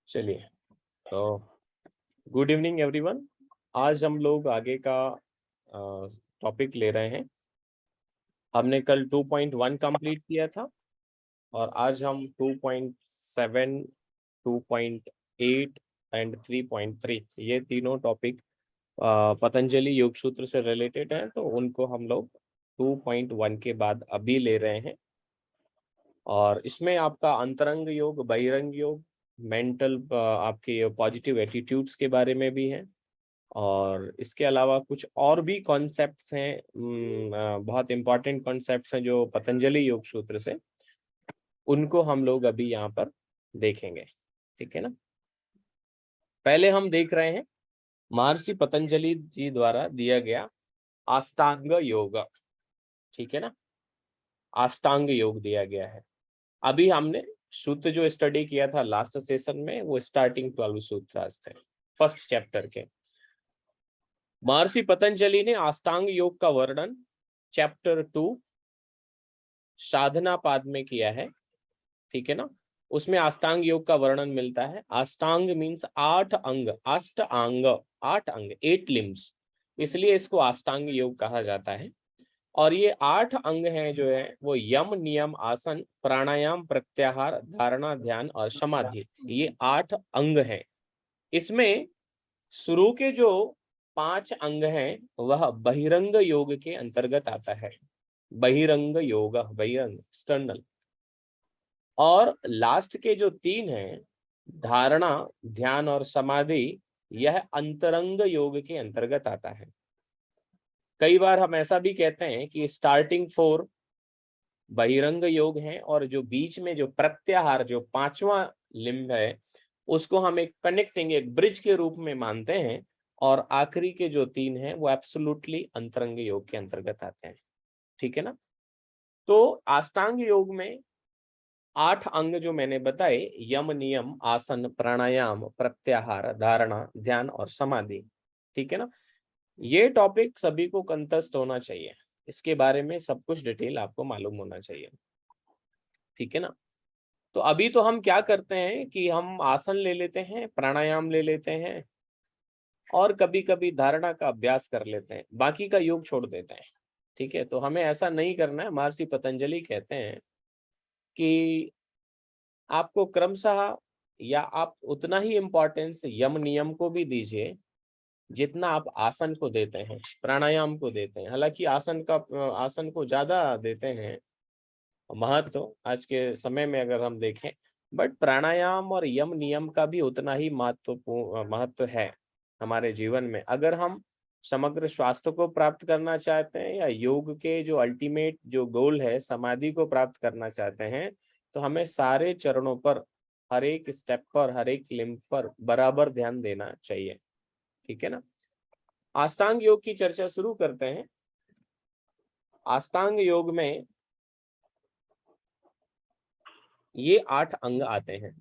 चलिए, तो good evening everyone. आज हम लोग आगे का टॉपिक ले रहे हैं। हमने कल 2.1 कंप्लीट किया था और आज हम 2.7, 2.8 एंड 3.3 ये तीनों टॉपिक पतंजलि योग सूत्र से रिलेटेड हैं, तो उनको हम लोग 2.1 के बाद अभी ले रहे हैं। और इसमें आपका अंतरंग योग, बहिरंग योग, मेंटल आपके पॉजिटिव एटीट्यूड्स के बारे में भी है और इसके अलावा कुछ और भी कॉन्सेप्ट्स हैं, बहुत इंपॉर्टेंट कॉन्सेप्ट्स हैं जो पतंजलि योग सूत्र से, उनको हम लोग अभी यहाँ पर देखेंगे। ठीक है ना। पहले हम देख रहे हैं महर्षि पतंजलि जी द्वारा दिया गया अष्टांग योग। ठीक है ना, अष्टांग योग दिया गया है। अभी हमने सूत्र जो स्टडी किया था लास्ट सेशन में, वो स्टार्टिंग 12 सूत्र थे फर्स्ट चैप्टर के। महर्षि पतंजलि ने अष्टांग योग का वर्णन चैप्टर 2 साधना पाद में किया है। ठीक है ना, उसमें अष्टांग योग का वर्णन मिलता है। अष्टांग मीन्स 8 अंग, अष्ट अंग, 8 अंग, 8 लिम्स, इसलिए इसको अष्टांग योग कहा जाता है। और ये 8 अंग हैं जो है वो यम, नियम, आसन, प्राणायाम, प्रत्याहार, धारणा, ध्यान और समाधि, ये 8 अंग हैं। इसमें शुरू के जो 5 अंग हैं वह बहिरंग योग के अंतर्गत आता है। बहिरंग योग, बहिरंग एक्सटर्नल। और लास्ट के जो 3 हैं, धारणा, ध्यान और समाधि, यह अंतरंग योग के अंतर्गत आता है। कई बार हम ऐसा भी कहते हैं कि स्टार्टिंग 4 बहिरंग योग हैं और जो बीच में जो प्रत्याहार, जो 5वां लिम्ब है, उसको हम एक कनेक्टिंग, एक ब्रिज के रूप में मानते हैं। और आखिरी के जो 3 हैं वो एब्सोल्युटली अंतरंग योग के अंतर्गत आते हैं। ठीक है ना। तो अष्टांग योग में 8 अंग जो मैंने बताए, यम, नियम, आसन, प्राणायाम, प्रत्याहार, धारणा, ध्यान और समाधि। ठीक है ना। ये टॉपिक सभी को कंठस्थ होना चाहिए, इसके बारे में सब कुछ डिटेल आपको मालूम होना चाहिए। ठीक है ना। तो अभी तो हम क्या करते हैं कि हम आसन ले लेते हैं, प्राणायाम ले लेते हैं और कभी कभी धारणा का अभ्यास कर लेते हैं, बाकी का योग छोड़ देते हैं। ठीक है, तो हमें ऐसा नहीं करना है। महर्षि पतंजलि कहते हैं कि आपको क्रमशः, या आप उतना ही इम्पोर्टेंस यम नियम को भी दीजिए जितना आप आसन को देते हैं, प्राणायाम को देते हैं। हालांकि आसन को ज्यादा देते हैं महत्व आज के समय में अगर हम देखें, बट प्राणायाम और यम नियम का भी उतना ही महत्व है हमारे जीवन में। अगर हम समग्र स्वास्थ्य को प्राप्त करना चाहते हैं या योग के जो अल्टीमेट जो गोल है समाधि को प्राप्त करना चाहते हैं, तो हमें सारे चरणों पर, हर एक स्टेप पर, हर एक लिम्ब पर बराबर ध्यान देना चाहिए। ठीक है ना। अष्टांग योग की चर्चा शुरू करते हैं। अष्टांग योग में ये 8 अंग आते हैं।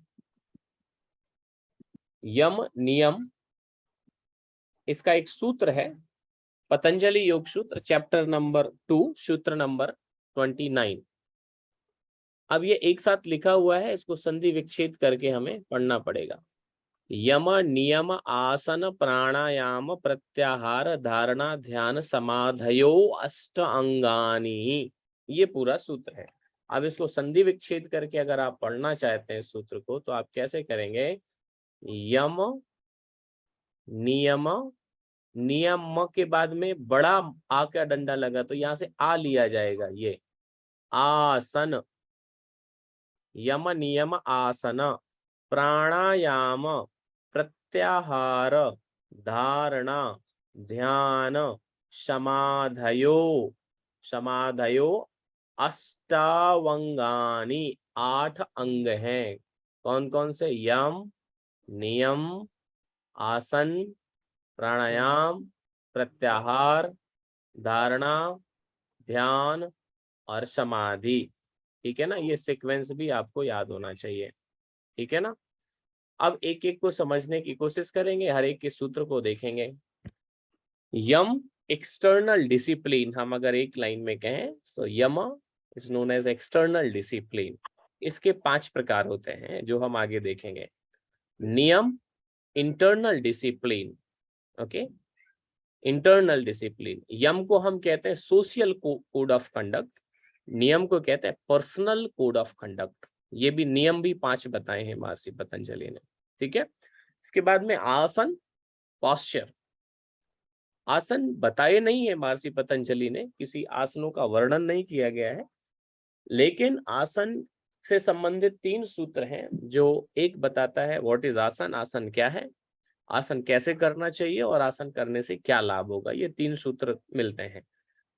यम, नियम, इसका एक सूत्र है पतंजलि योग सूत्र, चैप्टर नंबर 2, सूत्र नंबर 29। अब ये एक साथ लिखा हुआ है, इसको संधि विच्छेद करके हमें पढ़ना पड़ेगा। यम, नियम, आसन, प्राणायाम, प्रत्याहार, धारणा, ध्यान, समाधयो अष्ट अंगानी, ये पूरा सूत्र है। अब इसको संधि विच्छेद करके अगर आप पढ़ना चाहते हैं सूत्र को, तो आप कैसे करेंगे? यम, नियम, नियम म के बाद में बड़ा आ का डंडा लगा तो यहां से आ लिया जाएगा, ये आसन, यम, नियम, आसन, प्राणायाम, प्रत्याहार, धारणा, ध्यान, समाधयो, समाधयो अष्टावंगानी, 8 अंग हैं। कौन कौन से? यम, नियम, आसन, प्राणायाम, प्रत्याहार, धारणा, ध्यान और समाधि। ठीक है ना, ये सीक्वेंस भी आपको याद होना चाहिए। ठीक है ना। अब एक एक को समझने की कोशिश करेंगे, हर एक के सूत्र को देखेंगे। यम, एक्सटर्नल डिसिप्लिन, हम अगर एक लाइन में कहें तो yam is known as external discipline. इसके 5 प्रकार होते हैं जो हम आगे देखेंगे। Niyam, internal discipline. Okay, internal discipline. यम को हम कहते हैं सोशल कोड ऑफ कंडक्ट, नियम को कहते हैं पर्सनल कोड ऑफ कंडक्ट। ये भी नियम भी 5 बताए हैं महर्षि पतंजलि ने। ठीक है, इसके बाद में आसन, पॉस्चर। आसन बताए नहीं है महर्षि पतंजलि ने, किसी आसनों का वर्णन नहीं किया गया है, लेकिन आसन से संबंधित 3 सूत्र हैं। जो एक बताता है व्हाट इज आसन, आसन क्या है, आसन कैसे करना चाहिए और आसन करने से क्या लाभ होगा, ये 3 सूत्र मिलते हैं।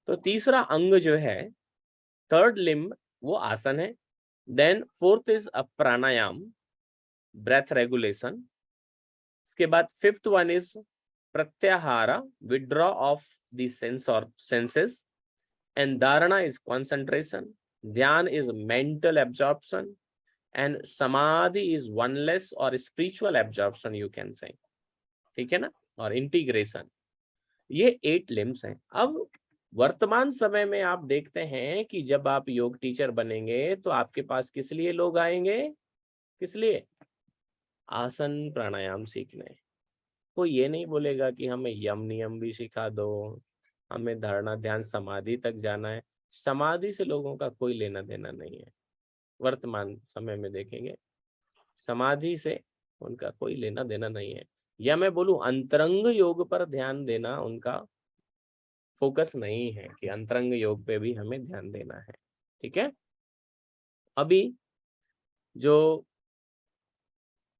तो तीसरा अंग जो है, थर्ड लिम्ब, वो आसन है। Then fourth is a pranayama, breath regulation. इसके बाद fifth one is pratyahara, withdraw of the sense और senses. And dharana is concentration, dhyana is mental absorption, and samadhi is oneness और spiritual absorption you can say. ठीक है ना, और इंटीग्रेशन। ये 8 लिम्स हैं। अब वर्तमान समय में आप देखते हैं कि जब आप योग टीचर बनेंगे तो आपके पास किस लिए लोग आएंगे, किस लिए, आसन प्राणायाम सीखने। कोई ये नहीं बोलेगा कि हमें यम नियम भी सिखा दो, हमें धारणा ध्यान समाधि तक जाना है। समाधि से लोगों का कोई लेना देना नहीं है। वर्तमान समय में देखेंगे समाधि से उनका कोई लेना देना नहीं है, या मैं बोलूं अंतरंग योग पर ध्यान देना उनका फोकस नहीं है कि अंतरंग योग पे भी हमें ध्यान देना है। ठीक है, अभी जो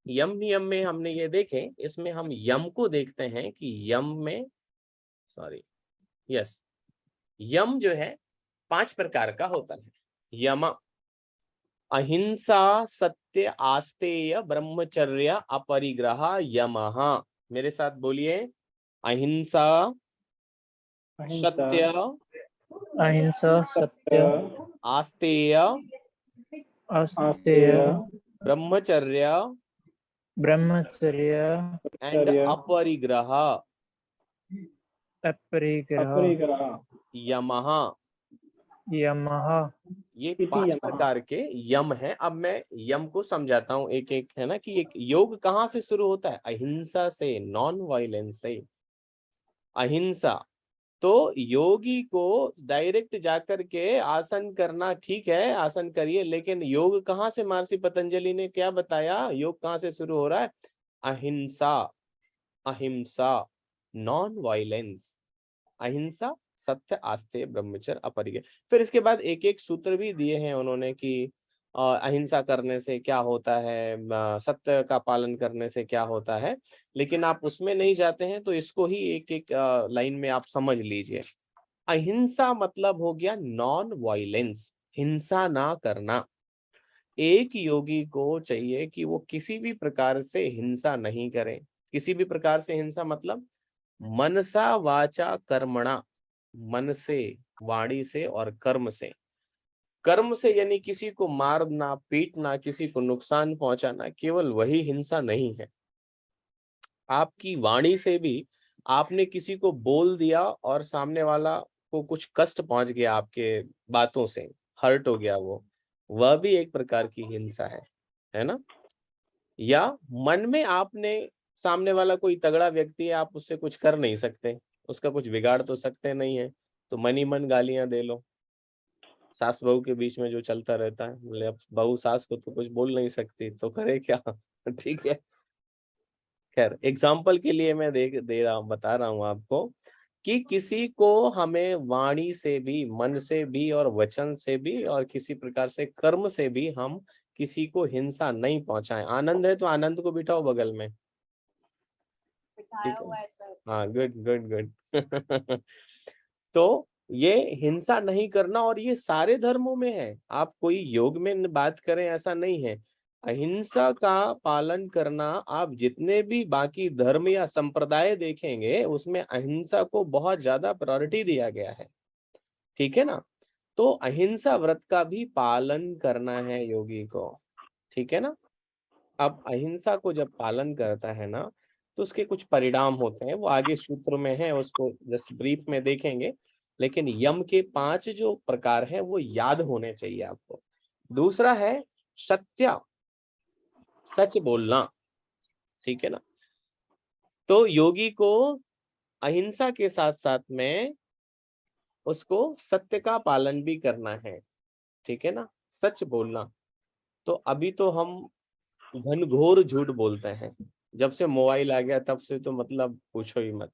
यम नियम में हमने ये देखे, इसमें हम यम को देखते हैं कि यम में यस, यम जो है 5 प्रकार का होता है। यम अहिंसा, सत्य, आस्तेय, ब्रह्मचर्य, अपरिग्रह, यमः। मेरे साथ बोलिए, अहिंसा, सत्य, अहिंसा, सत्य, आस्तेय, आस्तेय, ब्रह्मचर्य ब्रह्मचर्य एंड अपरिग्रह, अपरिग्रह, यमः। यमः। ये 5 प्रकार के यम है। अब मैं यम को समझाता हूँ एक एक, है ना, कि एक योग कहाँ से शुरू होता है, अहिंसा से, नॉन वायलेंस से। अहिंसा, तो योगी को डायरेक्ट जाकर के आसन करना ठीक है, आसन करिए, लेकिन योग कहाँ से, महर्षि पतंजलि ने क्या बताया, योग कहाँ से शुरू हो रहा है, अहिंसा, अहिंसा, नॉन वायलेंस, अहिंसा, सत्य, आस्तेय, ब्रह्मचर्य, अपरिग्रह। फिर इसके बाद एक एक सूत्र भी दिए हैं उन्होंने कि अहिंसा करने से क्या होता है, सत्य का पालन करने से क्या होता है, लेकिन आप उसमें नहीं जाते हैं, तो इसको ही एक एक लाइन में आप समझ लीजिए। अहिंसा मतलब हो गया नॉन वायलेंस, हिंसा ना करना। एक योगी को चाहिए कि वो किसी भी प्रकार से हिंसा नहीं करे। किसी भी प्रकार से हिंसा मतलब मनसा वाचा कर्मणा, मन से, वाणी से और कर्म से। कर्म से यानी किसी को मारना, पीटना, किसी को नुकसान पहुंचाना, केवल वही हिंसा नहीं है। आपकी वाणी से भी आपने किसी को बोल दिया और सामने वाला को कुछ कष्ट पहुंच गया, आपके बातों से हर्ट हो गया, वो वह भी एक प्रकार की हिंसा है ना। या मन में आपने, सामने वाला कोई तगड़ा व्यक्ति है, आप उससे कुछ कर नहीं सकते, उसका कुछ बिगाड़ तो सकते नहीं है, तो मन ही मन गालियां दे लो। सास बहू के बीच में जो चलता रहता है, बोले अब बहू सास को तो कुछ बोल नहीं सकती तो करे क्या ठीक है, खैर एग्जाम्पल के लिए मैं दे रहा हूँ, बता रहा हूँ आपको कि किसी को हमें वाणी से भी, मन से भी और वचन से भी और किसी प्रकार से कर्म से भी हम किसी को हिंसा नहीं पहुंचाएं। आनंद है तो आनंद को बिठाओ बगल में, ठीक है, हाँ, गुड गुड गुड तो ये हिंसा नहीं करना, और ये सारे धर्मों में है, आप कोई योग में बात करें ऐसा नहीं है। अहिंसा का पालन करना, आप जितने भी बाकी धर्म या संप्रदाय देखेंगे उसमें अहिंसा को बहुत ज्यादा प्रायोरिटी दिया गया है। ठीक है ना, तो अहिंसा व्रत का भी पालन करना है योगी को। ठीक है ना, अब अहिंसा को जब पालन करता है ना, तो उसके कुछ परिणाम होते हैं, वो आगे सूत्र में है, उसको जस्ट ब्रीफ में देखेंगे। लेकिन यम के 5 जो प्रकार हैं वो याद होने चाहिए आपको। दूसरा है सत्य, सच बोलना। ठीक है ना। तो योगी को अहिंसा के साथ साथ में उसको सत्य का पालन भी करना है, ठीक है ना, सच बोलना। तो अभी तो हम घनघोर झूठ बोलते हैं, जब से मोबाइल आ गया तब से तो मतलब पूछो ही मत।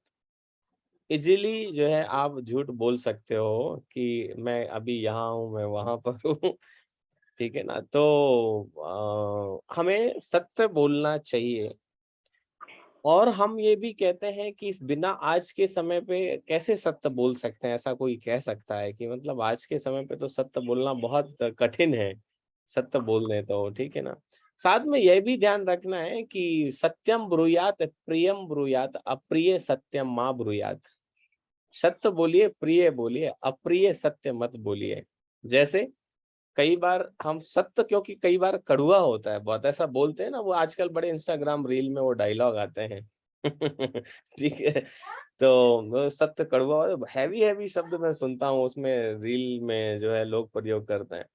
इजीली जो है आप झूठ बोल सकते हो कि मैं अभी यहाँ हूँ, मैं वहां पर हूँ, ठीक है ना। तो हमें सत्य बोलना चाहिए। और हम ये भी कहते हैं कि इस बिना आज के समय पे कैसे सत्य बोल सकते हैं, ऐसा कोई कह सकता है कि मतलब आज के समय पे तो सत्य बोलना बहुत कठिन है, सत्य बोलने तो, ठीक है ना। साथ में यह भी ध्यान रखना है कि सत्यम ब्रूयात प्रियम ब्रूयात अप्रिय सत्यम माँ ब्रूयात। सत्य बोलिए, प्रिय बोलिए, अप्रिय सत्य मत बोलिए। जैसे कई बार हम सत्य, क्योंकि कई बार कड़वा होता है बहुत, ऐसा बोलते हैं ना, वो आजकल बड़े इंस्टाग्राम रील में वो डायलॉग आते हैं ठीक है। तो वो सत्य कड़वा, हैवी हैवी शब्द मैं सुनता हूँ उसमें, रील में जो है लोग प्रयोग करते हैं।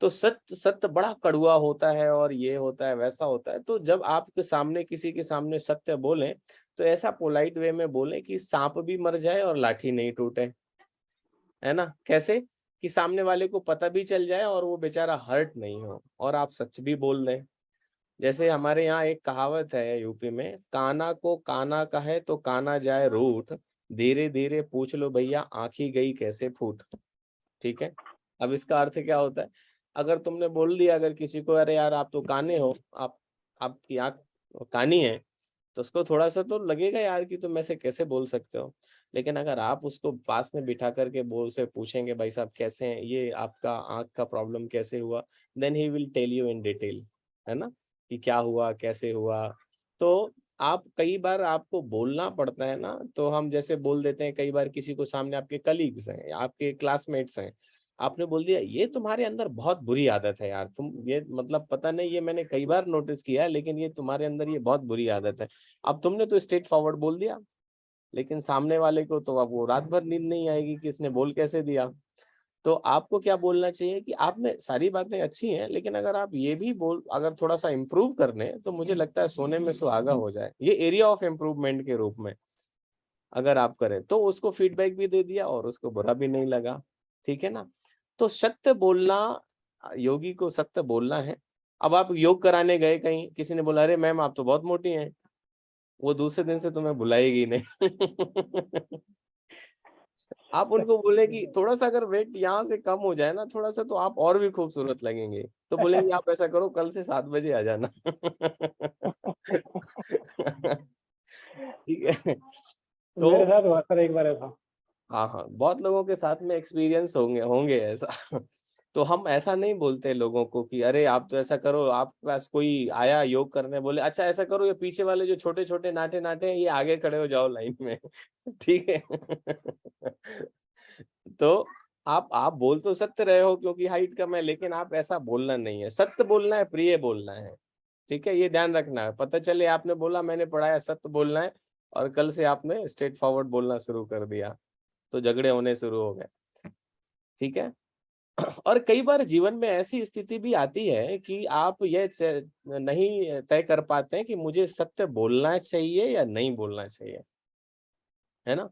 तो सत्य सत्य बड़ा कड़वा होता है और ये होता है वैसा होता है। तो जब आपके सामने किसी के सामने सत्य बोलें तो ऐसा पोलाइट वे में बोलें कि सांप भी मर जाए और लाठी नहीं टूटे, है ना। कैसे कि सामने वाले को पता भी चल जाए और वो बेचारा हर्ट नहीं हो, और आप सच भी बोल दें। जैसे हमारे यहाँ एक कहावत है यूपी में, काना को काना कहे तो काना जाए रूठ, धीरे धीरे पूछ लो भैया आंखी गई कैसे फूट। ठीक है। अब इसका अर्थ क्या होता है, अगर तुमने बोल दिया अगर किसी को, अरे यार आप तो काने हो, आपकी आंख कानी है, तो उसको थोड़ा सा तो लगेगा यार कि तुम ऐसे कैसे बोल सकते हो। लेकिन अगर आप उसको पास में बिठा करके बोल से पूछेंगे भाई साहब कैसे हैं, ये आपका आंख का प्रॉब्लम कैसे हुआ, then he will tell you in detail, है ना, कि क्या हुआ कैसे हुआ। तो आप कई बार आपको बोलना पड़ता है ना, तो हम जैसे बोल देते हैं कई बार किसी को, सामने आपके कलीग्स हैं, आपके क्लासमेट्स हैं, आपने बोल दिया ये तुम्हारे अंदर बहुत बुरी आदत है यार, तुम ये मतलब पता नहीं, ये मैंने कई बार नोटिस किया है, लेकिन ये तुम्हारे अंदर ये बहुत बुरी आदत है। अब तुमने तो स्ट्रेट फॉरवर्ड बोल दिया, लेकिन सामने वाले को तो अब वो रात भर नींद नहीं आएगी कि इसने बोल कैसे दिया। तो आपको क्या बोलना चाहिए कि आप में सारी बातें अच्छी हैं, लेकिन अगर आप ये भी बोल, अगर थोड़ा सा इम्प्रूव कर लें तो मुझे लगता है सोने में सुहागा हो जाए, ये एरिया ऑफ इम्प्रूवमेंट के रूप में अगर आप करें तो उसको फीडबैक भी दे दिया और उसको बुरा भी नहीं लगा, ठीक है ना। तो सत्य बोलना, योगी को सत्य बोलना है। अब आप योग कराने गए कहीं, किसी ने बोला अरे मैम आप तो बहुत मोटी हैं, वो दूसरे दिन से तुम्हें बुलाएगी नहीं आप उनको बोले कि थोड़ा सा अगर वेट यहाँ से कम हो जाए ना थोड़ा सा, तो आप और भी खूबसूरत लगेंगे, तो बोलेंगे आप ऐसा करो कल से 7 बजे आ जाना ठीक है। तो मेरे साथ हुआ सर, एक बार ऐसा। हाँ हाँ, बहुत लोगों के साथ में एक्सपीरियंस होंगे होंगे ऐसा तो हम ऐसा नहीं बोलते लोगों को कि अरे आप तो ऐसा करो, आपके पास कोई आया योग करने, बोले अच्छा ऐसा करो, ये पीछे वाले जो छोटे छोटे नाटे नाटे हैं ये आगे खड़े हो जाओ लाइन में ठीक है तो आप बोल तो सत्य रहे हो क्योंकि हाइट कम है, लेकिन आप ऐसा बोलना नहीं है, सत्य बोलना है, प्रिय बोलना है, ठीक है। ये ध्यान रखना है, पता चले आपने बोला मैंने पढ़ाया सत्य बोलना है और कल से आपने स्ट्रेट फॉरवर्ड बोलना शुरू कर दिया तो झगड़े होने शुरू हो गए, ठीक है। और कई बार जीवन में ऐसी स्थिति भी आती है कि आप ये नहीं तय कर पाते हैं कि मुझे सत्य बोलना चाहिए या नहीं बोलना चाहिए, है ना।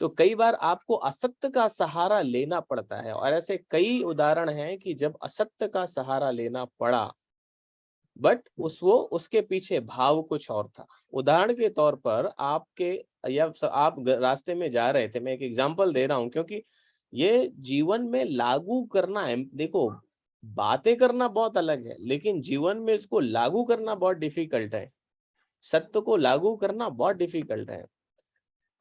तो कई बार आपको असत्य का सहारा लेना पड़ता है, और ऐसे कई उदाहरण हैं कि जब असत्य का सहारा लेना पड़ा, बट उसके पीछे भाव कुछ और था। उदाहरण के तौर पर आपके, या आप रास्ते में जा रहे थे, मैं एक एग्जांपल दे रहा हूं क्योंकि ये जीवन में लागू करना है। देखो बातें करना बहुत अलग है, लेकिन जीवन में इसको लागू करना बहुत डिफिकल्ट है, सत्य को लागू करना बहुत डिफिकल्ट है।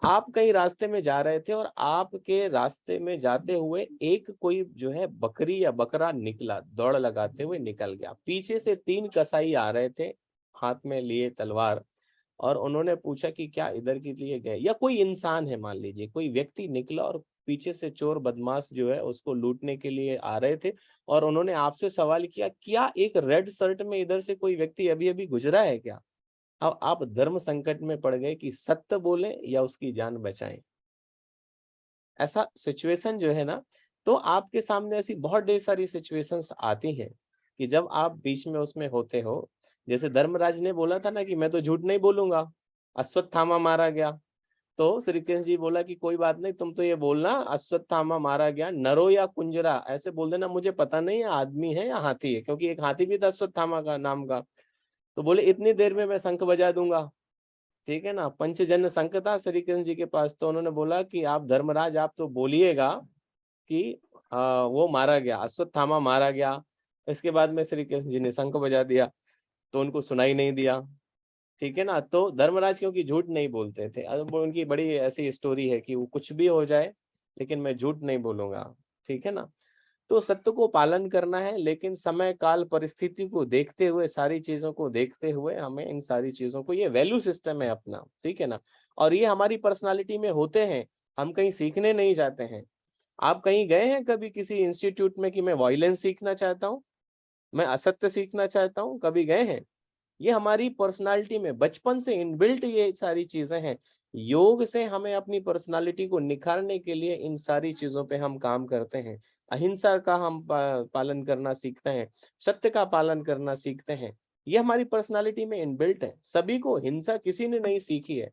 आप कहीं रास्ते में जा रहे थे और आपके रास्ते में जाते हुए एक कोई जो है बकरी या बकरा निकला, दौड़ लगाते हुए निकल गया, पीछे से 3 कसाई आ रहे थे हाथ में लिए तलवार, और उन्होंने पूछा कि क्या इधर के लिए गए, या कोई इंसान है मान लीजिए, कोई व्यक्ति निकला और पीछे से चोर बदमाश जो है उसको लूटने के लिए आ रहे थे, और उन्होंने आपसे सवाल किया क्या एक रेड शर्ट में इधर से कोई व्यक्ति अभी अभी गुजरा है क्या। अब आप धर्म संकट में पड़ गए कि सत्य बोले या उसकी जान बचाएं। ऐसा सिचुएशन जो है ना, तो आपके सामने ऐसी बहुत ढेर सारी सिचुएशंस आती हैं कि जब आप बीच में उसमें होते हो, जैसे धर्मराज ने बोला था ना कि मैं तो झूठ नहीं बोलूंगा, अश्वत्थामा मारा गया, तो श्री कृष्ण जी बोला कि कोई बात नहीं, तुम तो ये बोलना अश्वत्थामा मारा गया, नरो या कुंजरा, ऐसे बोल देना, मुझे पता नहीं है आदमी है या हाथी है, क्योंकि एक हाथी भी था अश्वत्थामा का नाम का। तो बोले इतनी देर में मैं शंख बजा दूंगा, ठीक है ना। पंचजन्य शंख था श्री कृष्ण जी के पास, तो उन्होंने बोला कि आप धर्मराज आप तो बोलिएगा कि वो मारा गया, अश्वत्थामा मारा गया। इसके बाद में श्री कृष्ण जी ने शंख बजा दिया, तो उनको सुनाई नहीं दिया, ठीक है ना। तो धर्मराज क्योंकि झूठ नहीं बोलते थे, अब उनकी बड़ी ऐसी स्टोरी है कि वो कुछ भी हो जाए लेकिन मैं झूठ नहीं बोलूंगा, ठीक है ना। तो सत्य को पालन करना है, लेकिन समय काल परिस्थिति को देखते हुए, सारी चीजों को देखते हुए हमें इन सारी चीजों को, ये वैल्यू सिस्टम है अपना, ठीक है ना। और ये हमारी पर्सनालिटी में होते हैं, हम कहीं सीखने नहीं जाते हैं। आप कहीं गए हैं कभी किसी इंस्टीट्यूट में कि मैं वायलेंस सीखना चाहता हूँ, मैं असत्य सीखना चाहता हूँ, कभी गए हैं? ये हमारी पर्सनालिटी में बचपन से इनबिल्ट ये सारी चीजें हैं। योग से हमें अपनी पर्सनालिटी को निखारने के लिए इन सारी चीजों पे हम काम करते हैं। अहिंसा का हम पालन करना सीखते हैं, सत्य का पालन करना सीखते हैं। ये हमारी पर्सनालिटी में इनबिल्ट है। सभी को हिंसा किसी ने नहीं सीखी है,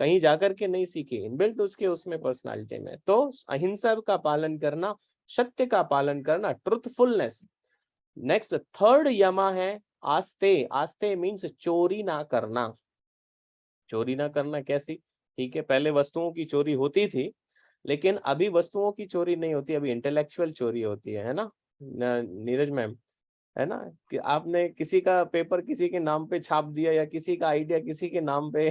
कहीं जाकर के नहीं सीखी, इनबिल्ट उसके उसमें पर्सनालिटी में। तो अहिंसा का पालन करना, सत्य का पालन करना, ट्रुथफुलनेस। नेक्स्ट थर्ड यमा है आस्ते। आस्ते मीन्स चोरी ना करना। चोरी ना करना कैसी? ठीक है, पहले वस्तुओं की चोरी होती थी, लेकिन अभी वस्तुओं की चोरी नहीं होती, अभी इंटेलेक्चुअल चोरी होती है ना नीरज मैम, है ना। कि आपने किसी का पेपर किसी के नाम पे छाप दिया, या किसी का आइडिया किसी के नाम पे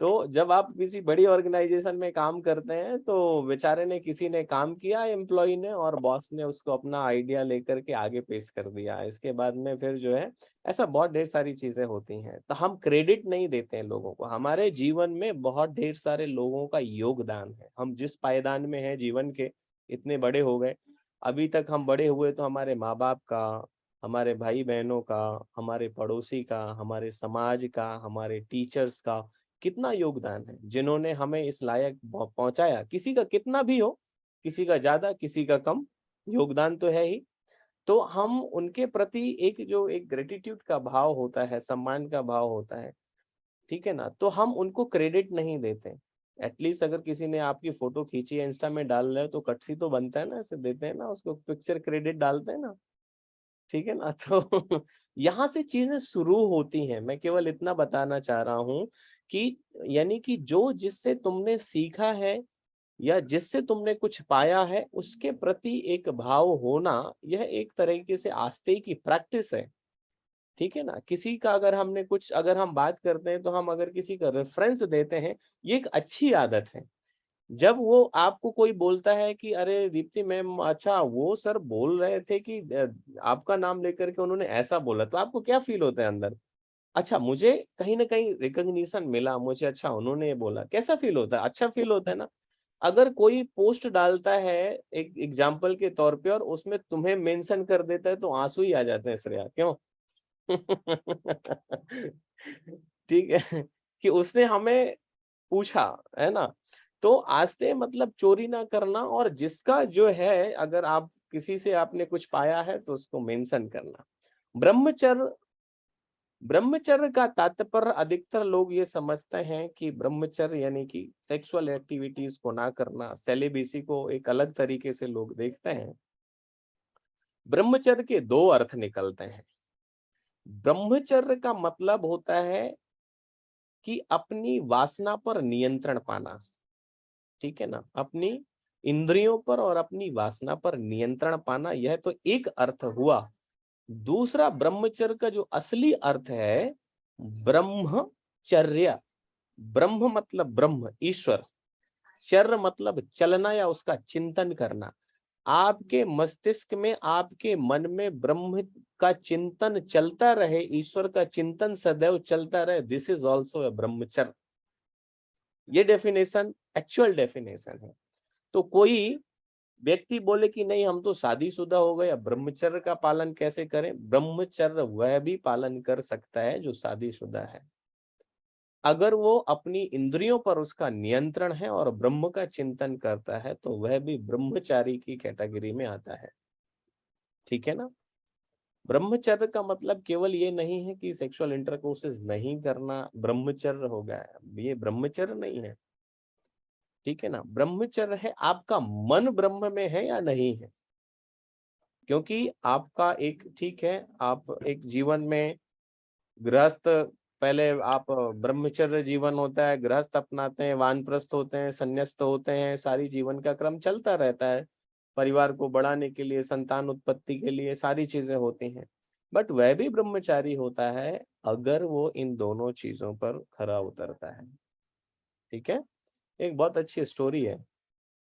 तो जब आप किसी बड़ी ऑर्गेनाइजेशन में काम करते हैं, तो बेचारे ने, किसी ने काम किया एम्प्लॉय ने, और बॉस ने उसको अपना आइडिया लेकर के आगे पेश कर दिया। इसके बाद में फिर जो है, ऐसा बहुत ढेर सारी चीजें होती हैं। तो हम क्रेडिट नहीं देते हैं लोगों को। हमारे जीवन में बहुत ढेर सारे लोगों का योगदान है। हम जिस पायदान में हैं जीवन के, इतने बड़े हो गए, अभी तक हम बड़े हुए तो हमारे माँ बाप का, हमारे भाई बहनों का, हमारे पड़ोसी का, हमारे समाज का, हमारे टीचर्स का कितना योगदान है, जिन्होंने हमें इस लायक पहुंचाया। किसी का कितना भी हो, किसी का ज्यादा, किसी का कम, योगदान तो है ही। तो हम उनके प्रति एक जो एक ग्रेटिट्यूड का भाव होता है, सम्मान का भाव होता है, ठीक है ना, तो हम उनको क्रेडिट नहीं देते। एटलीस्ट अगर किसी ने आपकी फोटो खींची है, इंस्टा में डाल रहे हो, तो कटसी तो बनता है ना, ऐसे देते हैं ना उसको, पिक्चर क्रेडिट डालते हैं ना, ठीक है ना। तो यहाँ से चीजें शुरू होती हैं। मैं केवल इतना बताना चाह रहा हूँ कि यानी कि जो जिससे तुमने सीखा है या जिससे तुमने कुछ पाया है, उसके प्रति एक भाव होना, यह एक तरीके से आस्ते की प्रैक्टिस है, ठीक है ना। किसी का अगर हमने कुछ, अगर हम बात करते हैं, तो हम अगर किसी का रेफरेंस देते हैं, ये एक अच्छी आदत है। जब वो आपको कोई बोलता है कि अरे दीप्ति मैम, अच्छा वो सर बोल रहे थे कि आपका नाम लेकर के उन्होंने ऐसा बोला, तो आपको क्या फील होता है अंदर? अच्छा, मुझे कहीं ना कहीं रिकॉग्निशन मिला, मुझे अच्छा उन्होंने ये बोला, कैसा फील होता है? अच्छा फील होता है ना। अगर कोई पोस्ट डालता है एक एग्जाम्पल के तौर पे, और उसमें तुम्हें मेंशन कर देता है, तो आंसू ही आ जाते हैं श्रेया, क्यों? ठीक है, कि उसने हमें पूछा, है ना। तो आस्ते मतलब चोरी ना करना, और जिसका जो है, अगर आप किसी से आपने कुछ पाया है तो उसको मेंशन करना। ब्रह्मचर्य, ब्रह्मचर्य का तात्पर्य अधिकतर लोग ये समझते हैं कि ब्रह्मचर्य यानी कि सेक्सुअल एक्टिविटीज को ना करना, सेलिबेसी को एक अलग तरीके से लोग देखते हैं। ब्रह्मचर्य के दो अर्थ निकलते हैं। ब्रह्मचर्य का मतलब होता है कि अपनी वासना पर नियंत्रण पाना, ठीक है ना, अपनी इंद्रियों पर और अपनी वासना पर नियंत्रण पाना, यह तो एक अर्थ हुआ। दूसरा ब्रह्मचर्य का जो असली अर्थ है, ब्रह्मचर्य। ब्रह्म मतलब ब्रह्म, ईश्वर। चर्य मतलब चलना या उसका चिंतन करना। आपके मस्तिष्क में, आपके मन में ब्रह्म का चिंतन चलता रहे, ईश्वर का चिंतन सदैव चलता रहे, दिस इज ऑल्सो ए ब्रह्मचर्य। ये डेफिनेशन एक्चुअल डेफिनेशन है। तो कोई व्यक्ति बोले कि नहीं हम तो शादीशुदा हो गए, अब ब्रह्मचर्य का पालन कैसे करें? ब्रह्मचर्य वह भी पालन कर सकता है जो शादीशुदा है, अगर वो अपनी इंद्रियों पर उसका नियंत्रण है और ब्रह्म का चिंतन करता है, तो वह भी ब्रह्मचारी की कैटेगरी में आता है। ठीक है ना। ब्रह्मचर्य का मतलब केवल ये नहीं है कि सेक्सुअल इंटरकोर्सेस नहीं करना ब्रह्मचर्य हो गया है, ये ब्रह्मचर्य नहीं है। ठीक है ना, ब्रह्मचर्य है आपका मन ब्रह्म में है या नहीं है। क्योंकि आपका एक, ठीक है, आप एक जीवन में गृहस्थ, पहले आप ब्रह्मचर्य जीवन होता है, गृहस्थ अपनाते हैं, वानप्रस्थ होते हैं, संन्यास्त होते हैं, सारी जीवन का क्रम चलता रहता है, परिवार को बढ़ाने के लिए, संतान उत्पत्ति के लिए सारी चीजें होती हैं। बट वह भी ब्रह्मचारी होता है अगर वो इन दोनों चीजों पर खरा उतरता है। ठीक है, एक बहुत अच्छी स्टोरी है।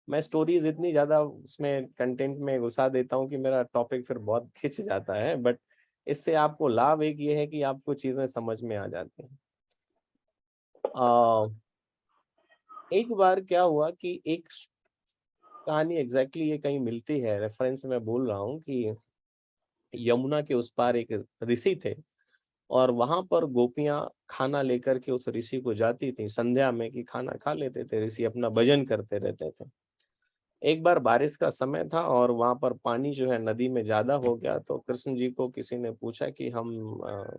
मैं स्टोरीज इतनी ज्यादा उसमें कंटेंट में घुसा देता हूँ कि मेरा टॉपिक फिर बहुत खिंच जाता है, बट इससे आपको लाभ एक ये है कि आपको चीजें समझ में आ जाती हैं। एक बार क्या हुआ कि एक कहानी एग्जैक्टली ये कहीं मिलती है, रेफरेंस में बोल रहा हूँ कि यमुना के उस पार एक ऋषि थे और वहां पर गोपियां खाना लेकर के उस ऋषि को जाती थी संध्या में, कि खाना खा लेते थे, ऋषि अपना भजन करते रहते थे। एक बार बारिश का समय था और वहां पर पानी जो है नदी में ज्यादा हो गया, तो कृष्ण जी को किसी ने पूछा कि हम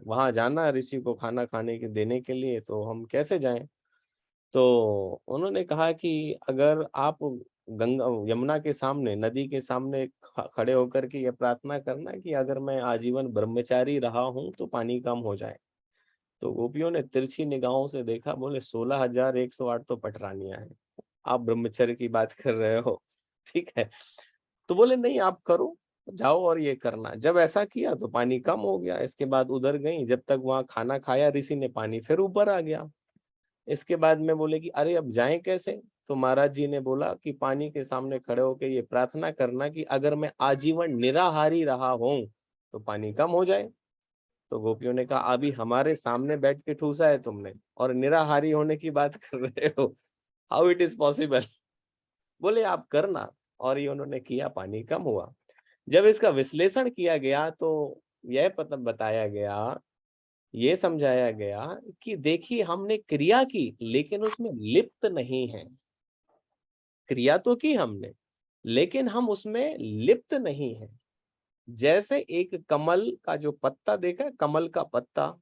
वहां जाना ऋषि को खाना खाने के देने के लिए, तो हम कैसे जाएं। तो उन्होंने कहा कि अगर आप गंगा यमुना के सामने, नदी के सामने खड़े होकर के ये प्रार्थना करना कि अगर मैं आजीवन ब्रह्मचारी रहा हूं तो पानी कम हो जाए। तो गोपियों ने तिरछी निगाहों से देखा, बोले 16,108 तो पटरानियां हैं, आप ब्रह्मचर्य की बात कर रहे हो। ठीक है, तो बोले नहीं आप करो, जाओ और ये करना। जब ऐसा किया तो पानी कम हो गया। इसके बाद उधर गई, जब तक वहां खाना खाया ऋषि ने, पानी फिर ऊपर आ गया। इसके बाद में बोले कि अरे अब जाएं कैसे। तो महाराज जी ने बोला कि पानी के सामने खड़े होकर ये प्रार्थना करना कि अगर मैं आजीवन निराहारी रहा हूं तो पानी कम हो जाए। तो गोपियों ने कहा अभी हमारे सामने बैठ के ठूसा है तुमने और निराहारी होने की बात कर रहे हो, हाउ इट इज पॉसिबल। बोले आप करना, और ये उन्होंने किया, पानी कम हुआ। जब इसका विश्लेषण किया गया तो यह पता बताया गया, ये समझाया गया कि देखिए हमने क्रिया की लेकिन उसमें लिप्त नहीं है। क्रिया तो की हमने लेकिन हम उसमें लिप्त नहीं है। जैसे एक कमल का जो पत्ता देखा, कमल का पत्ता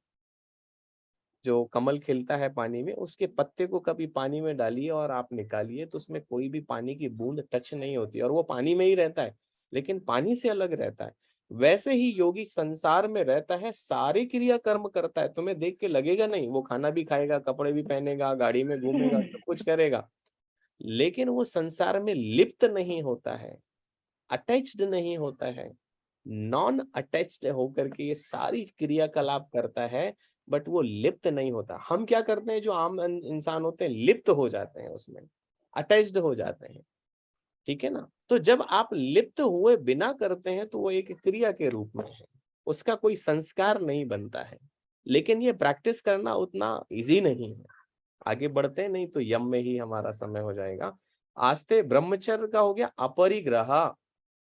जो कमल खिलता है पानी में, उसके पत्ते को कभी पानी में डालिए और आप निकालिए तो उसमें कोई भी पानी की बूंद टच नहीं होती और वो पानी में ही रहता है, लेकिन पानी से अलग रहता है। वैसे ही योगी संसार में रहता है, सारी क्रिया कर्म करता है, तुम्हें देख के लगेगा नहीं, वो खाना भी खाएगा, कपड़े भी पहनेगा, गाड़ी में घूमेगा, सब कुछ करेगा, लेकिन वो संसार में लिप्त नहीं होता है, अटैच्ड नहीं होता है, नॉन अटैच्ड होकर के ये सारी क्रियाकलाप करता है, बट वो लिप्त नहीं होता। हम क्या करते हैं, जो आम इंसान होते हैं, लिप्त हो जाते हैं उसमें, अटैच्ड हो जाते हैं। ठीक है ना, तो जब आप लिप्त हुए बिना करते हैं तो वो एक क्रिया के रूप में है, उसका कोई संस्कार नहीं बनता है। लेकिन ये प्रैक्टिस करना उतना इजी नहीं है। आगे बढ़ते नहीं तो यम में ही हमारा समय हो जाएगा। आस्ते ब्रह्मचर्य का हो गया अपरिग्रह।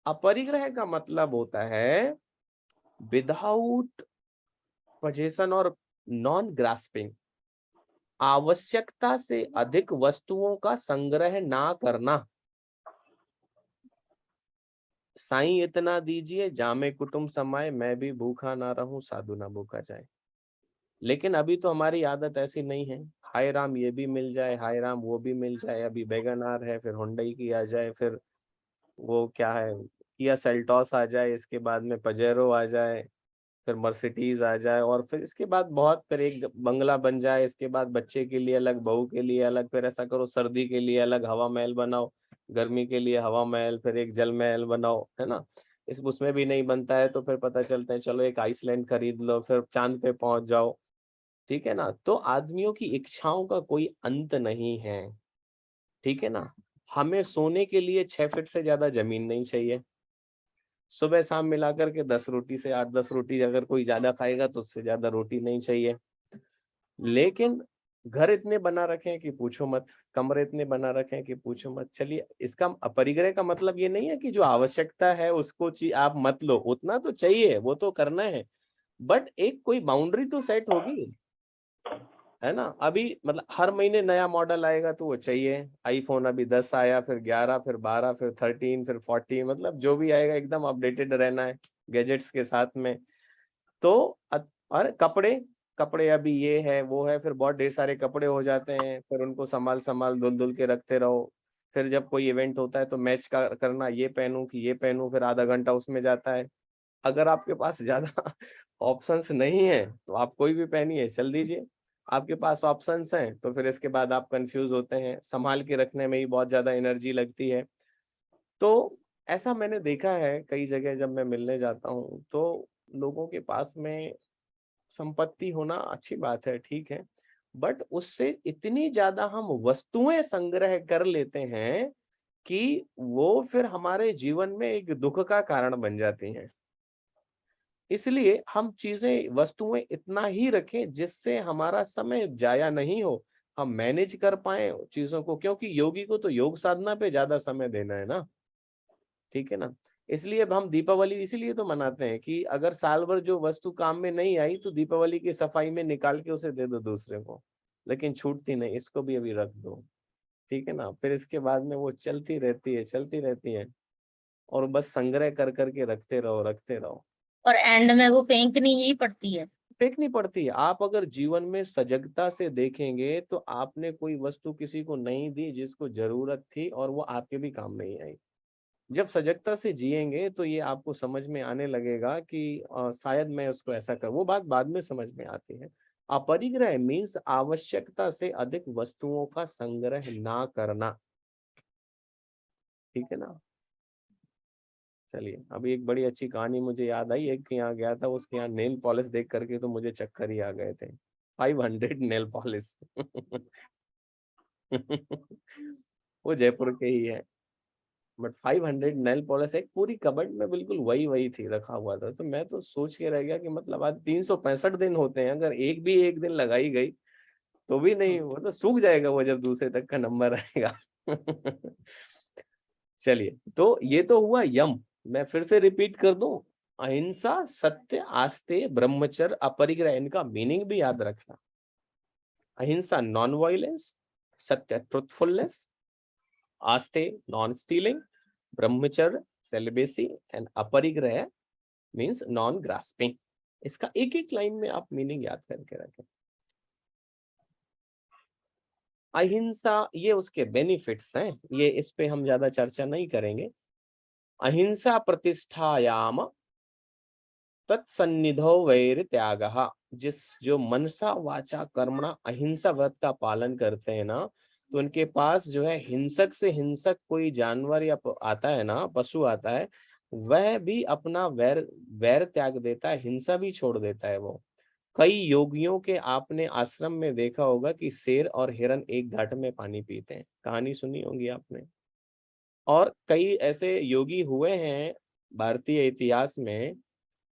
अपरिग्रह का मतलब होता है विदाउट पोजेशन और नॉन ग्रास्पिंग, आवश्यकता से अधिक वस्तुओं का संग्रह ना करना। साईं इतना दीजिए जामे कुटुंब समाए, मैं भी भूखा ना रहूं साधु ना भूखा जाए। लेकिन अभी तो हमारी आदत ऐसी नहीं है, हाय राम ये भी मिल जाए, हाय राम वो भी मिल जाए, अभी वैगनआर है, फिर हुंडई की आ जाए, फिर वो क्या है किया सेल्टॉस आ जाए, इसके बाद में पजेरो आ जाए, फिर मर्सिडीज आ जाए, और फिर इसके बाद बहुत, फिर एक बंगला बन जाए, इसके बाद बच्चे के लिए अलग, बहू के लिए अलग, फिर ऐसा करो सर्दी के लिए अलग हवा महल बनाओ, गर्मी के लिए हवा महल, फिर एक जल महल बनाओ, है ना। इस उसमें भी नहीं बनता है तो फिर पता चलता है चलो एक आइसलैंड खरीद लो, फिर चांद पे पहुंच जाओ। ठीक है ना, तो आदमियों की इच्छाओं का कोई अंत नहीं है। ठीक है ना, हमें सोने के लिए 6 फीट से ज्यादा जमीन नहीं चाहिए, सुबह शाम मिलाकर के 10 रोटी से 8-10 रोटी अगर कोई ज्यादा खाएगा तो उससे ज्यादा रोटी नहीं चाहिए। लेकिन घर इतने बना रखे हैं कि पूछो मत, कमरे इतने बना रखे हैं कि पूछो मत। चलिए, इसका अपरिग्रह का मतलब ये नहीं है कि जो आवश्यकता है उसको आप मत लो, उतना तो चाहिए, वो तो करना है, बट एक कोई बाउंड्री तो सेट होगी। है ना। अभी मतलब हर महीने नया मॉडल आएगा तो वो चाहिए। आईफोन अभी 10 आया, फिर 11, फिर 12, फिर 13, फिर 14, मतलब जो भी आएगा एकदम अपडेटेड रहना है गैजेट्स के साथ में। तो और कपड़े कपड़े अभी ये है वो है, फिर बहुत ढेर सारे कपड़े हो जाते हैं, फिर उनको संभाल संभाल धुल धुल के रखते रहो। फिर जब कोई इवेंट होता है तो मैच करना, ये पहनूं कि ये पहनूं, फिर आधा घंटा उसमें जाता है। अगर आपके पास ज्यादा ऑप्शंस नहीं है तो आप कोई भी पहनिए, चल दीजिए। आपके पास ऑप्शंस हैं तो फिर इसके बाद आप कंफ्यूज होते हैं, संभाल के रखने में ही बहुत ज्यादा एनर्जी लगती है। तो ऐसा मैंने देखा है कई जगह, जब मैं मिलने जाता हूँ तो लोगों के पास में संपत्ति होना अच्छी बात है, ठीक है, बट उससे इतनी ज्यादा हम वस्तुएं संग्रह कर लेते हैं कि वो फिर हमारे जीवन में एक दुख का कारण बन जाती हैं। इसलिए हम चीजें वस्तुएं इतना ही रखें जिससे हमारा समय जाया नहीं हो, हम मैनेज कर पाए चीजों को, क्योंकि योगी को तो योग साधना पे ज्यादा समय देना है ना, ठीक है ना। इसलिए अब हम दीपावली इसीलिए तो मनाते हैं कि अगर साल भर जो वस्तु काम में नहीं आई तो दीपावली की सफाई में निकाल के उसे दे दो दूसरे को, लेकिन छूटती नहीं, इसको भी अभी रख दो, ठीक है ना। फिर इसके बाद में वो चलती रहती है और बस संग्रह कर करके रखते रहो। और एंड में वो फेंकनी ही पड़ती है। फेंकनी पड़ती है। आप अगर जीवन में सजगता से देखेंगे तो आपने कोई वस्तु किसी को नहीं दी जिसको जरूरत थी और वो आपके भी काम नहीं आई। जब सजगता से जिएंगे तो ये आपको समझ में आने लगेगा कि शायद मैं उसको ऐसा कर, वो बात बाद में समझ में आती है। अपरिग्रह मीन्स आवश्यकता से अधिक वस्तुओं का संग्रह ना करना, ठीक है ना। चलिए, अभी एक बड़ी अच्छी कहानी मुझे याद आई। एक के यहाँ गया था, उसके यहाँ नेल पॉलिश देख करके तो मुझे चक्कर ही आ गए थे। 500 नेल पॉलिश वो जयपुर के ही है, बट 500 नेल पॉलिश, एक पूरी कबर्ड में बिल्कुल वही वही थी, रखा हुआ था। तो मैं तो सोच के रह गया कि मतलब आज 365 दिन होते हैं, अगर एक दिन लगाई गई तो भी नहीं, वो तो सूख जाएगा वो जब दूसरे तक का नंबर आएगा। चलिए, तो ये तो हुआ यम। मैं फिर से रिपीट कर दूं, अहिंसा, सत्य, आस्ते, ब्रह्मचर्य, अपरिग्रह, इनका मीनिंग भी याद रखना। Ahimsa non violence, satya truthfulness, asteya non stealing, brahmacharya celibacy, and aparigraha means non grasping. इसका एक एक लाइन में आप मीनिंग याद करके रखें। अहिंसा, ये उसके बेनिफिट्स हैं, ये इस पे हम ज्यादा चर्चा नहीं करेंगे। अहिंसा प्रतिष्ठायाम तत्सन्निधो वैर त्यागः, जो मनसा वाचा कर्मणा अहिंसा व्रत का पालन करते हैं ना, तो उनके पास जो है हिंसक से हिंसक कोई जानवर या आता है ना, पशु आता है, वह भी अपना वैर वैर त्याग देता है, हिंसा भी छोड़ देता है वो। कई योगियों के आपने आश्रम में देखा होगा कि शेर और हिरन एक घाट में पानी पीते हैं, कहानी सुनी होगी आपने। और कई ऐसे योगी हुए हैं भारतीय इतिहास में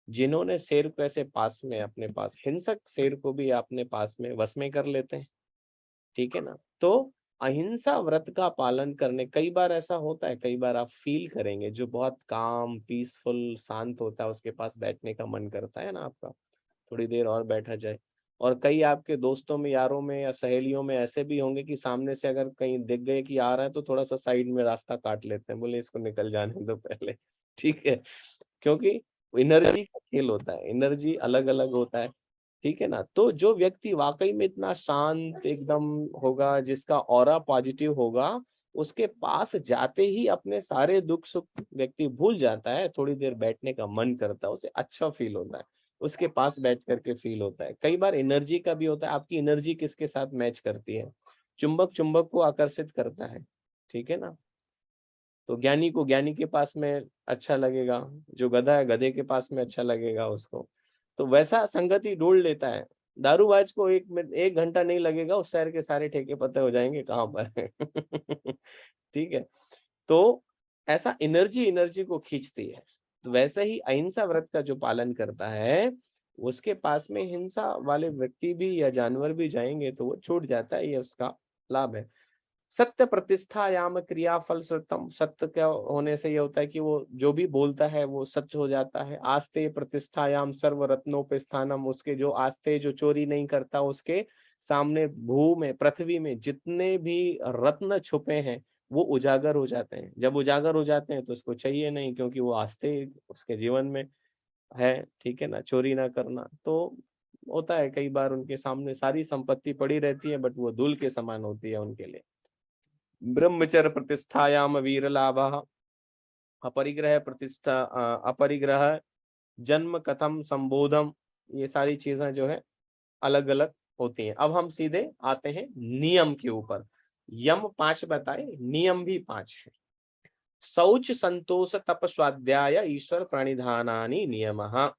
जिन्होंने शेर को ऐसे पास में अपने पास, हिंसक शेर को भी अपने पास में वश में कर लेते हैं, ठीक है ना। तो अहिंसा व्रत का पालन करने, कई बार ऐसा होता है, कई बार आप फील करेंगे जो बहुत काम पीसफुल शांत होता है उसके पास बैठने का मन करता है ना आपका, थोड़ी देर और बैठा जाए। और कई आपके दोस्तों में, यारों में या सहेलियों में ऐसे भी होंगे कि सामने से अगर कहीं दिख गए कि आ रहा है तो थोड़ा सा साइड में रास्ता काट लेते हैं, बोले इसको निकल जाने दो पहले, ठीक है। क्योंकि एनर्जी का खेल होता है, एनर्जी अलग अलग होता है, ठीक है ना। तो जो व्यक्ति वाकई में इतना शांत एकदम होगा, जिसका ऑरा पॉजिटिव होगा, उसके पास जाते ही अपने सारे दुख सुख व्यक्ति भूल जाता है, थोड़ी देर बैठने का मन करता है, उसे अच्छा फील होता है, उसके पास बैठ करके फील होता है। कई बार एनर्जी का भी होता है, आपकी एनर्जी किसके साथ मैच करती है। चुंबक चुंबक को आकर्षित करता है, ठीक है ना। तो ज्ञानी को ज्ञानी के पास में अच्छा लगेगा, जो गधा है गधे के पास में अच्छा लगेगा उसको। तो वैसा संगति ढूंढ लेता है। दारूबाज को 1 घंटा नहीं लगेगा, उस शहर के सारे ठेके पते हो जाएंगे कहाँ पर है। ठीक है। तो ऐसा एनर्जी एनर्जी को खींचती है। तो वैसे ही अहिंसा व्रत का जो पालन करता है, उसके पास में हिंसा वाले व्यक्ति भी या जानवर भी जाएंगे तो वो छूट जाता है, ये उसका लाभ है। सत्य प्रतिष्ठायाम क्रिया फल श्रुतम, सत्य क्या होने से ये होता है कि वो जो भी बोलता है वो सच हो जाता है। आस्ते प्रतिष्ठायाम सर्व रत्नों पे स्थानम, उसके जो आस्ते, जो चोरी नहीं करता, उसके सामने भू में, पृथ्वी में जितने भी रत्न छुपे हैं वो उजागर हो जाते हैं। जब उजागर हो जाते हैं तो उसको चाहिए नहीं, क्योंकि वो आस्ते उसके जीवन में है, ठीक है ना, चोरी ना करना। तो होता है कई बार उनके सामने सारी संपत्ति पड़ी रहती है, बट वो धूल के समान होती है उनके लिए। ब्रह्मचर्य प्रतिष्ठायाम वीर लाभः, अपरिग्रह प्रतिष्ठा, अपरिग्रह जन्म कथम संबोधम, ये सारी चीजें जो है अलग अलग होती हैं। अब हम सीधे आते हैं नियम के ऊपर। यम 5 बताए, नियम भी 5 है। शौच संतोष तप स्वाध्याय ईश्वर प्रणिधानानि नियमः।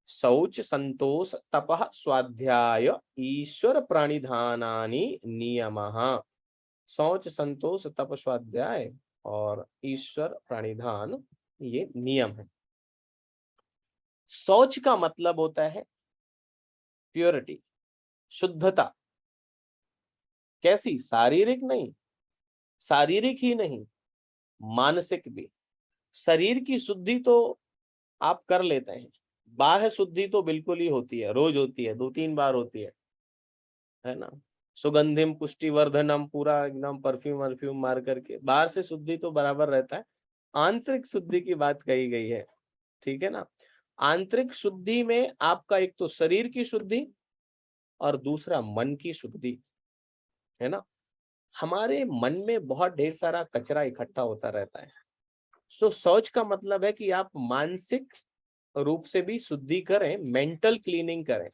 शौच संतोष तपः स्वाध्याय ईश्वर प्रणिधानानि नियमः। शौच संतोष तप स्वाध्याय और ईश्वर प्रणिधान, ये नियम है। शौच का मतलब होता है प्योरिटी, शुद्धता। कैसी? शारीरिक नहीं, शारीरिक ही नहीं, मानसिक भी। शरीर की शुद्धि तो आप कर लेते हैं, बाह्य शुद्धि तो बिल्कुल ही होती है, रोज होती है, 2-3 बार होती है ना। सुगंधिम पुष्टिवर्धनम, पूरा एकदम परफ्यूम वर्फ्यूम मार करके, बाहर से शुद्धि तो बराबर रहता है। आंतरिक शुद्धि की बात कही गई है, ठीक है ना। आंतरिक शुद्धि में आपका एक तो शरीर की शुद्धि और दूसरा मन की शुद्धि, है ना। हमारे मन में बहुत ढेर सारा कचरा इकट्ठा होता रहता है। तो शौच का मतलब है कि आप मानसिक रूप से भी शुद्धि करें, मेंटल क्लीनिंग करें।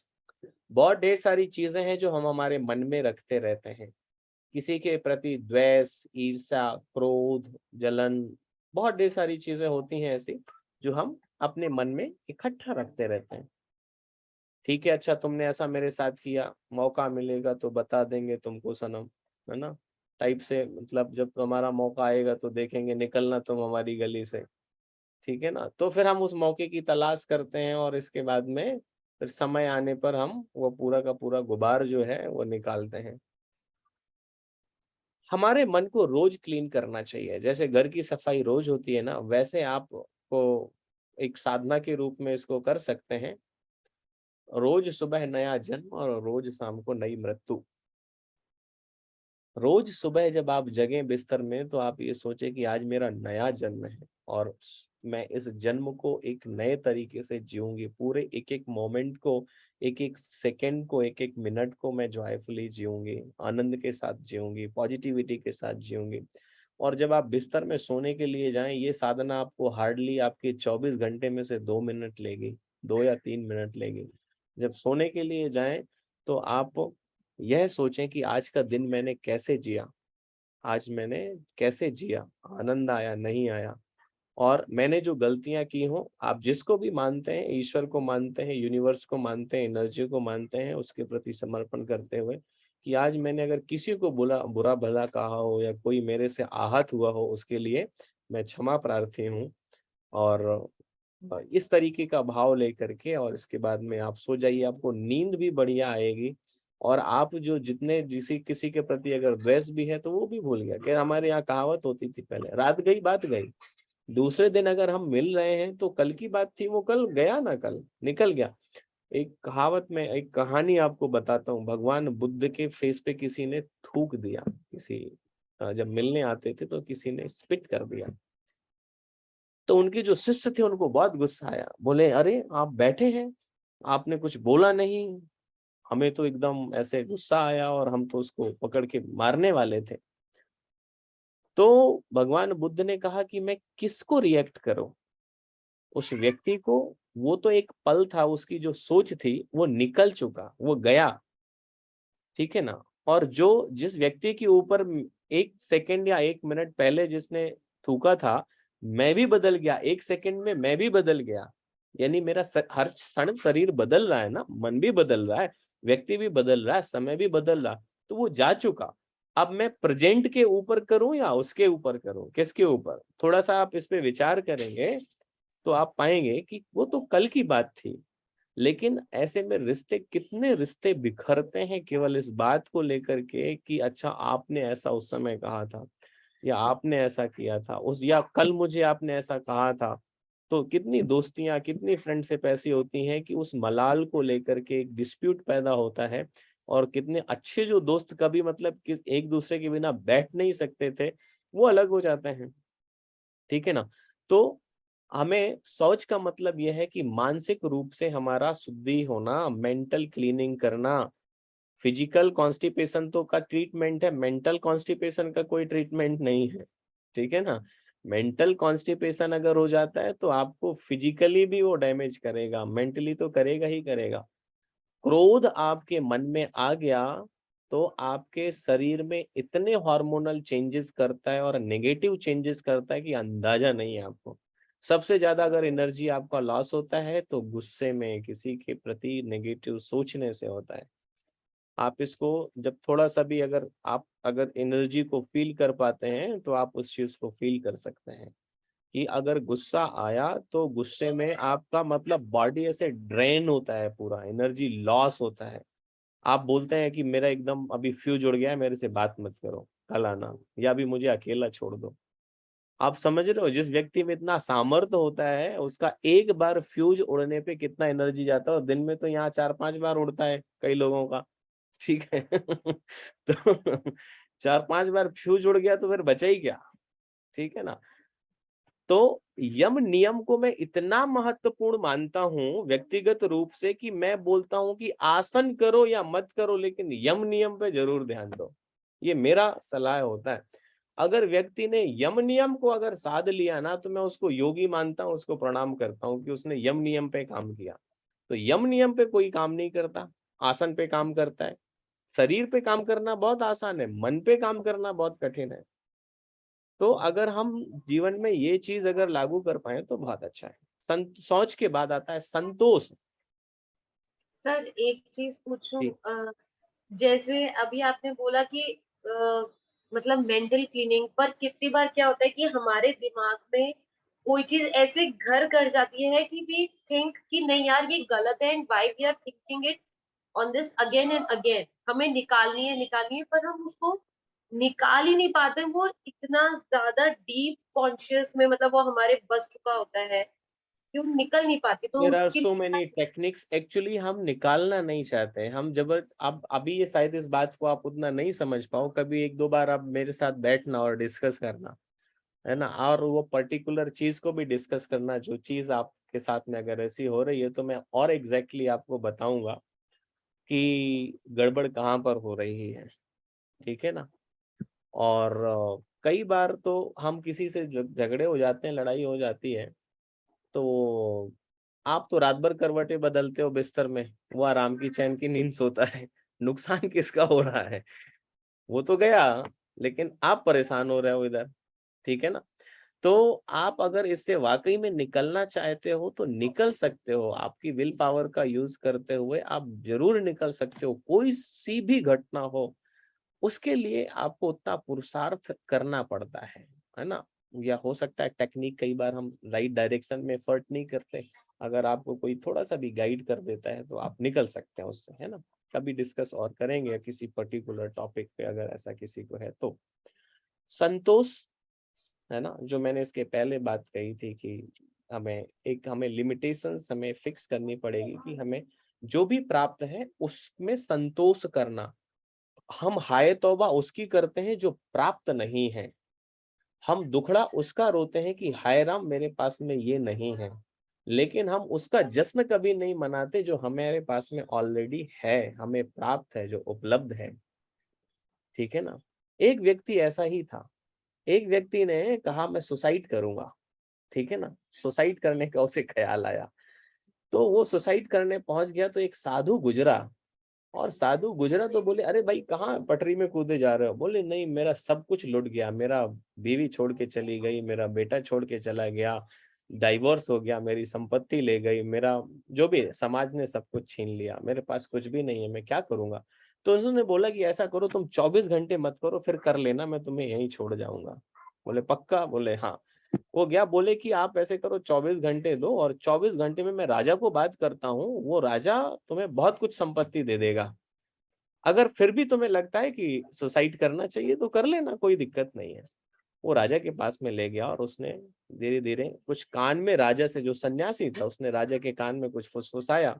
बहुत ढेर सारी चीजें हैं जो हम हमारे मन में रखते रहते हैं, किसी के प्रति द्वेष, ईर्ष्या, क्रोध, जलन, बहुत ढेर सारी चीजें होती हैं ऐसी जो हम अपने मन में इकट्ठा रखते रहते हैं। ठीक है, अच्छा तुमने ऐसा मेरे साथ किया, मौका मिलेगा तो बता देंगे तुमको सनम, है ना, टाइप से। मतलब जब तुम्हारा मौका आएगा तो देखेंगे, निकलना तुम हमारी गली से, ठीक है ना। तो फिर हम उस मौके की तलाश करते हैं और इसके बाद में फिर समय आने पर हम वो पूरा का पूरा गुबार जो है वो निकालते हैं। हमारे मन को रोज क्लीन करना चाहिए। जैसे घर की सफाई रोज होती है ना, वैसे आप को एक साधना के रूप में इसको कर सकते हैं। रोज सुबह नया जन्म और रोज शाम को नई मृत्यु। रोज सुबह जब आप जगें बिस्तर में तो आप ये सोचें कि आज मेरा नया जन्म है और मैं इस जन्म को एक नए तरीके से जीऊंगी। पूरे एक एक मोमेंट को, एक एक सेकंड को, एक एक मिनट को मैं जॉयफुली जीऊंगी, आनंद के साथ जीऊंगी, पॉजिटिविटी के साथ जीऊंगी। और जब आप बिस्तर में सोने के लिए जाएं, ये साधना आपको हार्डली आपके 24 घंटे में से 2 मिनट लेगी, 2 या 3 मिनट लेगी। जब सोने के लिए जाएं तो आप यह सोचें कि आज का दिन मैंने कैसे जिया, आज मैंने कैसे जिया, आनंद आया नहीं आया, और मैंने जो गलतियां की हों, आप जिसको भी मानते हैं, ईश्वर को मानते हैं, यूनिवर्स को मानते हैं, एनर्जी को मानते हैं, उसके प्रति समर्पण करते हुए कि आज मैंने अगर किसी को बुरा भला कहा हो या कोई मेरे से आहत हुआ हो, उसके लिए मैं क्षमा प्रार्थी हूँ। और इस तरीके का भाव लेकर के और इसके बाद में आप सो जाइए, आपको नींद भी बढ़िया आएगी। और आप जो जितने किसी के प्रति अगर द्वेष भी है तो वो भी भूल गया। कि हमारे यहाँ कहावत होती थी पहले, रात गई बात गई। दूसरे दिन अगर हम मिल रहे हैं तो कल की बात थी वो कल गया ना, कल निकल गया। एक कहावत में एक कहानी आपको बताता हूँ। भगवान बुद्ध के फेस पे किसी ने थूक दिया, जब मिलने आते थे तो किसी ने स्पिट कर दिया। तो उनके जो शिष्य थे उनको बहुत गुस्सा आया, बोले अरे आप बैठे हैं, आपने कुछ बोला नहीं, हमें तो एकदम ऐसे गुस्सा आया और हम तो उसको पकड़ के मारने वाले थे। तो भगवान बुद्ध ने कहा कि मैं किसको रिएक्ट करूं, उस व्यक्ति को। वो तो एक पल था, उसकी जो सोच थी वो निकल चुका, वो गया, ठीक है ना। और जो जिस व्यक्ति के ऊपर 1 सेकंड या 1 मिनट पहले जिसने थूका था, मैं भी बदल गया, 1 सेकंड में मैं भी बदल गया। यानी मेरा हर क्षण शरीर बदल रहा है ना, मन भी बदल रहा है, व्यक्ति भी बदल रहा है, समय भी बदल रहा। तो वो जा चुका। अब मैं प्रेजेंट के ऊपर करूं या उसके ऊपर करूं, किसके ऊपर? थोड़ा सा आप इस पे विचार करेंगे तो आप पाएंगे कि वो तो कल की बात थी। लेकिन ऐसे में कितने रिश्ते बिखरते हैं केवल इस बात को लेकर के कि अच्छा आपने ऐसा उस समय कहा था, या आपने ऐसा किया था या कल मुझे आपने ऐसा कहा था। तो कितनी दोस्तियां, कितनी फ्रेंडशिप ऐसी होती हैं कि उस मलाल को लेकर के एक डिस्प्यूट पैदा होता है और कितने अच्छे जो दोस्त कभी मतलब कि एक दूसरे के बिना बैठ नहीं सकते थे, वो अलग हो जाते हैं। ठीक है ना। तो हमें शौच का मतलब यह है कि मानसिक रूप से हमारा शुद्धि होना, मेंटल क्लीनिंग करना। फिजिकल कॉन्स्टिपेशन तो का ट्रीटमेंट है, मेंटल कॉन्स्टिपेशन का कोई ट्रीटमेंट नहीं है। ठीक है ना। मेंटल कॉन्स्टिपेशन अगर हो जाता है तो आपको फिजिकली भी वो डैमेज करेगा, मेंटली तो करेगा ही करेगा। क्रोध आपके मन में आ गया तो आपके शरीर में इतने हार्मोनल चेंजेस करता है और नेगेटिव चेंजेस करता है कि अंदाजा नहीं है आपको। सबसे ज्यादा अगर एनर्जी आपका लॉस होता है तो गुस्से में, किसी के प्रति नेगेटिव सोचने से होता है। आप इसको जब थोड़ा सा भी अगर एनर्जी को फील कर पाते हैं तो आप उस चीज को फील कर सकते हैं कि अगर गुस्सा आया तो गुस्से में आपका मतलब बॉडी ऐसे ड्रेन होता है, पूरा एनर्जी लॉस होता है। आप बोलते हैं कि मेरा एकदम अभी फ्यूज उड़ गया है, मेरे से बात मत करो, कल आना, या अभी मुझे अकेला छोड़ दो। आप समझ रहे हो, जिस व्यक्ति में इतना सामर्थ्य होता है उसका एक बार फ्यूज उड़ने पे कितना एनर्जी जाता है, और दिन में तो यहाँ 4-5 बार उड़ता है कई लोगों का। ठीक है। तो 4-5 बार फ्यूज उड़ गया तो फिर बचा ही क्या। ठीक है ना। तो यम नियम को मैं इतना महत्वपूर्ण मानता हूं व्यक्तिगत रूप से कि मैं बोलता हूं कि आसन करो या मत करो लेकिन यम नियम पे जरूर ध्यान दो। ये मेरा सलाह होता है। अगर व्यक्ति ने यम नियम को अगर साध लिया ना तो मैं उसको योगी मानता हूं, उसको प्रणाम करता हूं कि उसने यम नियम पे काम किया। तो यम नियम पे कोई काम नहीं करता, आसन पे काम करता है। शरीर पे काम करना बहुत आसान है, मन पे काम करना बहुत कठिन है। तो अगर हम जीवन में ये चीज अगर लागू कर पाए तो बहुत अच्छा है। सोच के बाद आता है संतोष। सर एक चीज पूछूं, जी। जैसे अभी आपने बोला कि मतलब मेंटल क्लीनिंग पर कितनी बार क्या होता है कि हमारे दिमाग में कोई चीज ऐसे घर कर जाती है कि वी थिंक कि नहीं यार ये गलत है, and why we are thinking it on this again and again, हमें निकालनी है पर हम उसको निकाल ही नहीं पाते। वो इतना ज्यादा डीप कॉन्शियस में मतलब वो हमारे बस चुका होता है कि वो निकल नहीं पाती, तो देयर आर उसके सो लिए मेनी टेक्निक्स, एक्चुअली हम निकालना नहीं चाहते, हम जबर अब अभी ये शायद इस बात को आप उतना नहीं समझ पाओ, कभी 1-2 बार आप मेरे साथ बैठना और डिस्कस करना, है ना, और वो पर्टिकुलर चीज को भी डिस्कस करना जो चीज आपके साथ में अगर ऐसी हो रही है तो मैं और एग्जैक्टली आपको बताऊंगा कि गड़बड़ कहाँ पर हो रही है। ठीक है ना। और कई बार तो हम किसी से झगड़े हो जाते हैं, लड़ाई हो जाती है, तो आप तो रात भर करवटें बदलते हो बिस्तर में, वो आराम की चैन की नींद सोता है। नुकसान किसका हो रहा है? वो तो गया, लेकिन आप परेशान हो रहे हो इधर। ठीक है ना। तो आप अगर इससे वाकई में निकलना चाहते हो तो निकल सकते हो, आपकी विल पावर का यूज करते हुए आप जरूर निकल सकते हो। कोई सी भी घटना हो उसके लिए आपको उतना पुरुषार्थ करना पड़ता है ना। या हो सकता है टेक्निक कई बार हम राइट डायरेक्शन में एफर्ट नहीं करते, अगर आपको कोई थोड़ा सा भी गाइड कर देता है तो आप निकल सकते हैं उससे, है ना। कभी डिस्कस और करेंगे किसी पर्टिकुलर टॉपिक पे अगर ऐसा किसी को है तो। संतोष, है ना, जो मैंने इसके पहले बात कही थी कि हमें लिमिटेशंस हमें फिक्स करनी पड़ेगी कि हमें जो भी प्राप्त है उसमें संतोष करना। हम हाय तौबा उसकी करते हैं जो प्राप्त नहीं है, हम दुखड़ा उसका रोते हैं कि हाय राम मेरे पास में ये नहीं है, लेकिन हम उसका जश्न कभी नहीं मनाते जो हमारे पास में ऑलरेडी है, हमें प्राप्त है, जो उपलब्ध है। ठीक है ना। एक व्यक्ति ऐसा ही था, एक व्यक्ति ने कहा मैं सुसाइड करूंगा। ठीक है ना। सुसाइड करने का उसे ख्याल आया, तो वो सुसाइड करने पहुंच गया तो एक साधु गुजरा, और साधु गुजरा तो बोले अरे भाई कहाँ पटरी में कूदे जा रहे हो? बोले नहीं मेरा सब कुछ लुट गया, मेरा बीवी छोड़ के चली गई, मेरा बेटा छोड़ के चला गया, डाइवोर्स हो गया, मेरी संपत्ति ले गई, मेरा जो भी समाज ने सब कुछ छीन लिया, मेरे पास कुछ भी नहीं है, मैं क्या करूंगा? तो उसने बोला कि ऐसा करो तुम 24 घंटे मत करो, फिर कर लेना, मैं तुम्हें यहीं छोड़ जाऊंगा। बोले पक्का? बोले हाँ। वो गया, बोले कि आप ऐसे करो 24 घंटे दो और 24 घंटे में मैं राजा को बात करता हूँ, वो राजा तुम्हें बहुत कुछ संपत्ति दे देगा। अगर फिर भी तुम्हें लगता है कि सुसाइड करना चाहिए तो कर लेना, कोई दिक्कत नहीं है। वो राजा के पास में ले गया और उसने धीरे धीरे कुछ कान में, राजा से जो सन्यासी था उसने राजा के कान में कुछ फुसफुसाया,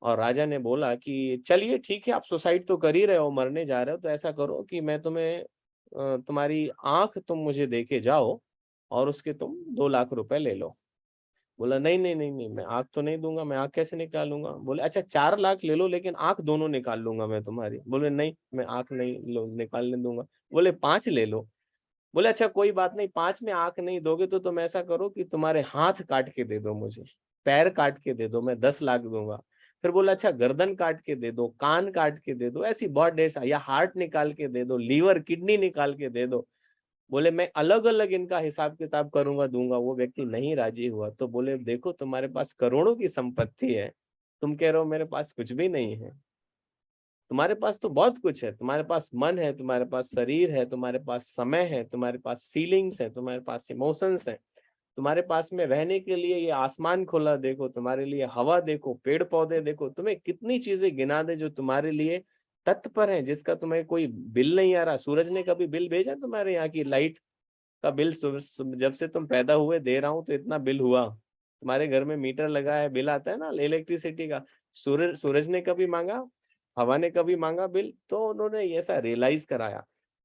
और राजा ने बोला कि चलिए ठीक है, आप सुसाइड तो कर ही रहे हो, मरने जा रहे हो, तो ऐसा करो कि मैं तुम्हें तुम्हारी आंख तुम मुझे दे के जाओ और उसके तुम 2 लाख रुपए ले लो। बोला नहीं नहीं नहीं नहीं, मैं आंख तो नहीं दूंगा, मैं आंख कैसे निकालूंगा। बोले अच्छा 4 लाख ले लो, लेकिन आंख दोनों निकाल लूंगा मैं तुम्हारी। बोले नहीं, मैं आंख नहीं निकालने दूंगा। बोले 5 ले लो। बोले अच्छा कोई बात नहीं, 5 में आंख नहीं दोगे तो तुम ऐसा करो कि तुम्हारे हाथ काट के दे दो, मुझे पैर काट के दे दो, मैं 10 लाख दूंगा। फिर बोला अच्छा गर्दन काट के दे दो, कान काट के दे दो, ऐसी बहुत ढेर सा, या हार्ट निकाल के दे दो, लीवर किडनी निकाल के दे दो। बोले मैं अलग अलग इनका हिसाब किताब करूंगा, दूंगा। वो व्यक्ति नहीं राजी हुआ। तो बोले देखो तुम्हारे पास करोड़ों की संपत्ति है, तुम कह रहे हो मेरे पास कुछ भी नहीं है। तुम्हारे पास तो बहुत कुछ है, तुम्हारे पास मन है, तुम्हारे पास शरीर है, तुम्हारे पास समय है, तुम्हारे पास फीलिंग्स है, तुम्हारे पास इमोशंस है, तुम्हारे पास में रहने के लिए ये आसमान खुला देखो, तुम्हारे लिए हवा देखो, पेड़ पौधे देखो, तुम्हें कितनी चीजें गिना दे जो तुम्हारे लिए तत्पर है, जिसका तुम्हें कोई बिल नहीं आ रहा। सूरज ने कभी बिल भेजा तुम्हारे यहाँ की लाइट का बिल? जब से तुम पैदा हुए दे रहा हूं तो इतना बिल हुआ। तुम्हारे घर में मीटर लगा है, बिल आता है ना इलेक्ट्रिसिटी का। सूरज ने कभी मांगा? हवा ने कभी मांगा बिल? तो उन्होंने ऐसा रियलाइज कराया।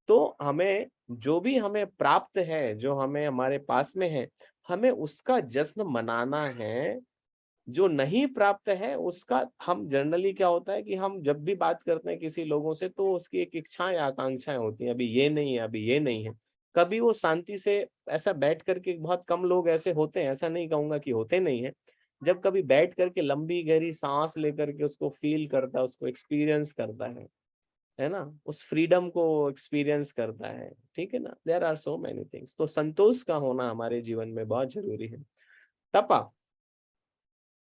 तो हमें जो भी हमें प्राप्त है, जो हमें हमारे पास में है, हमें उसका जश्न मनाना है। जो नहीं प्राप्त है उसका, हम जनरली क्या होता है कि हम जब भी बात करते हैं किसी लोगों से तो उसकी एक इच्छाएं आकांक्षाएं होती हैं, अभी ये नहीं है, अभी ये नहीं है। कभी वो शांति से ऐसा बैठ करके, बहुत कम लोग ऐसे होते हैं, ऐसा नहीं कहूंगा कि होते नहीं है, जब कभी बैठ करके लंबी गहरी सांस लेकर के उसको फील करता है, उसको एक्सपीरियंस करता है ना, उस फ्रीडम को एक्सपीरियंस करता है। ठीक है ना, there are so many things. तो संतोष का होना हमारे जीवन में बहुत जरूरी है। तपा,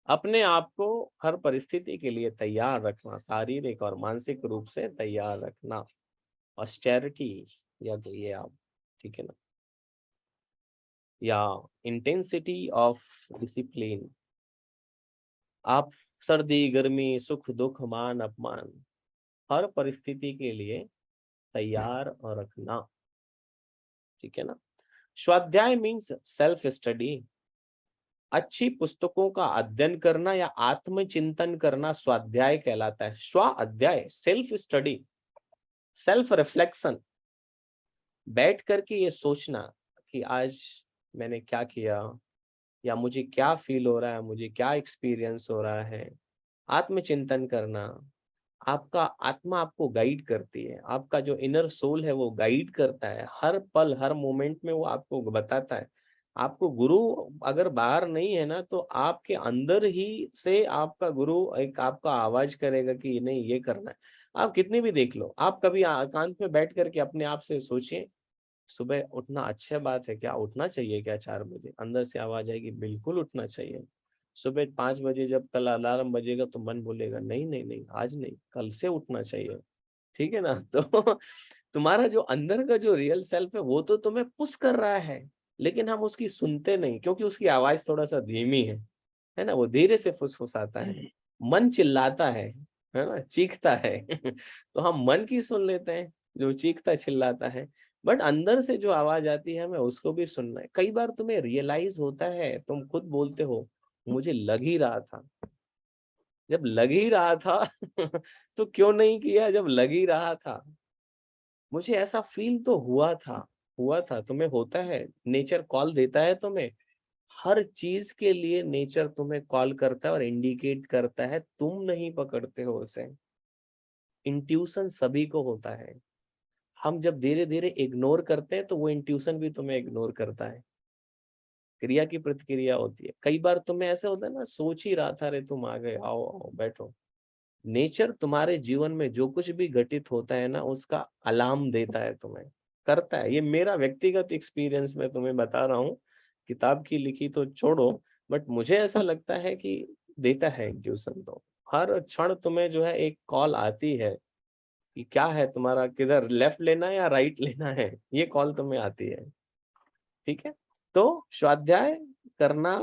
अपने आप को हर परिस्थिति के लिए तैयार रखना, शारीरिक और मानसिक रूप से तैयार रखना। ऑस्टेरिटी या ये आप, ठीक है ना, या इंटेंसिटी ऑफ डिसिप्लिन। आप सर्दी गर्मी सुख दुख मान अपमान, हर परिस्थिति के लिए तैयार और रखना। ठीक है ना। स्वाध्याय मीन्स सेल्फ स्टडी। अच्छी पुस्तकों का अध्ययन करना या आत्मचिंतन करना स्वाध्याय कहलाता है। स्व अध्याय, सेल्फ स्टडी, सेल्फ रिफ्लेक्शन। बैठ करके ये सोचना कि आज मैंने क्या किया, या मुझे क्या फील हो रहा है, मुझे क्या एक्सपीरियंस हो रहा है। आत्मचिंतन करना। आपका आत्मा आपको गाइड करती है, आपका जो इनर सोल है वो गाइड करता है, हर पल हर मोमेंट में वो आपको बताता है। आपको गुरु अगर बाहर नहीं है ना, तो आपके अंदर ही से आपका गुरु एक आपका आवाज करेगा कि नहीं ये करना है। आप कितनी भी देख लो, आप कभी एकांत में बैठ करके अपने आप से सोचिए, सुबह उठना अच्छा बात है क्या, उठना चाहिए क्या 4 बजे? अंदर से आवाज आएगी बिल्कुल उठना चाहिए। सुबह 5 बजे जब कल अलार्म बजेगा तो मन बोलेगा नहीं नहीं नहीं, आज नहीं, कल से उठना चाहिए। ठीक है ना। तो तुम्हारा जो अंदर का जो रियल सेल्फ है वो तो तुम्हें पुश कर रहा है, लेकिन हम उसकी सुनते नहीं, क्योंकि उसकी आवाज थोड़ा सा धीमी है ना, वो धीरे से फुसफुसाता है। मन चिल्लाता है ना, चीखता है। तो हम मन की सुन लेते हैं जो चीखता चिल्लाता है, बट अंदर से जो आवाज आती है हमें उसको भी सुनना है। कई बार तुम्हें रियलाइज होता है, तुम खुद बोलते हो मुझे लग ही रहा था। जब लग ही रहा था तो क्यों नहीं किया? जब लग ही रहा था, मुझे ऐसा फील तो हुआ था। तुम्हें होता है, नेचर कॉल देता है तुम्हें। हर चीज के लिए नेचर तुम्हें कॉल करता है और इंडिकेट करता है, तुम नहीं पकड़ते हो उसे। इंट्यूशन सभी को होता है। हम जब धीरे धीरे इग्नोर करते हैं तो वो इंट्यूशन भी तुम्हें इग्नोर करता है। क्रिया की प्रतिक्रिया होती है। कई बार तुम्हें ऐसा होता है ना, सोच ही रहा था, रे तुम आ गए, आओ आओ बैठो। नेचर तुम्हारे जीवन में जो कुछ भी घटित होता है ना, उसका अलार्म देता है तुम्हें, करता है। ये मेरा व्यक्तिगत एक्सपीरियंस मैं तुम्हें बता रहा हूँ, किताब की लिखी तो छोड़ो, बट मुझे ऐसा लगता है कि देता है इंट्यूशन। तो हर क्षण तुम्हें जो है एक कॉल आती है कि क्या है तुम्हारा, किधर लेफ्ट लेना है या राइट लेना है, ये कॉल तुम्हें आती है। ठीक है। तो स्वाध्याय करना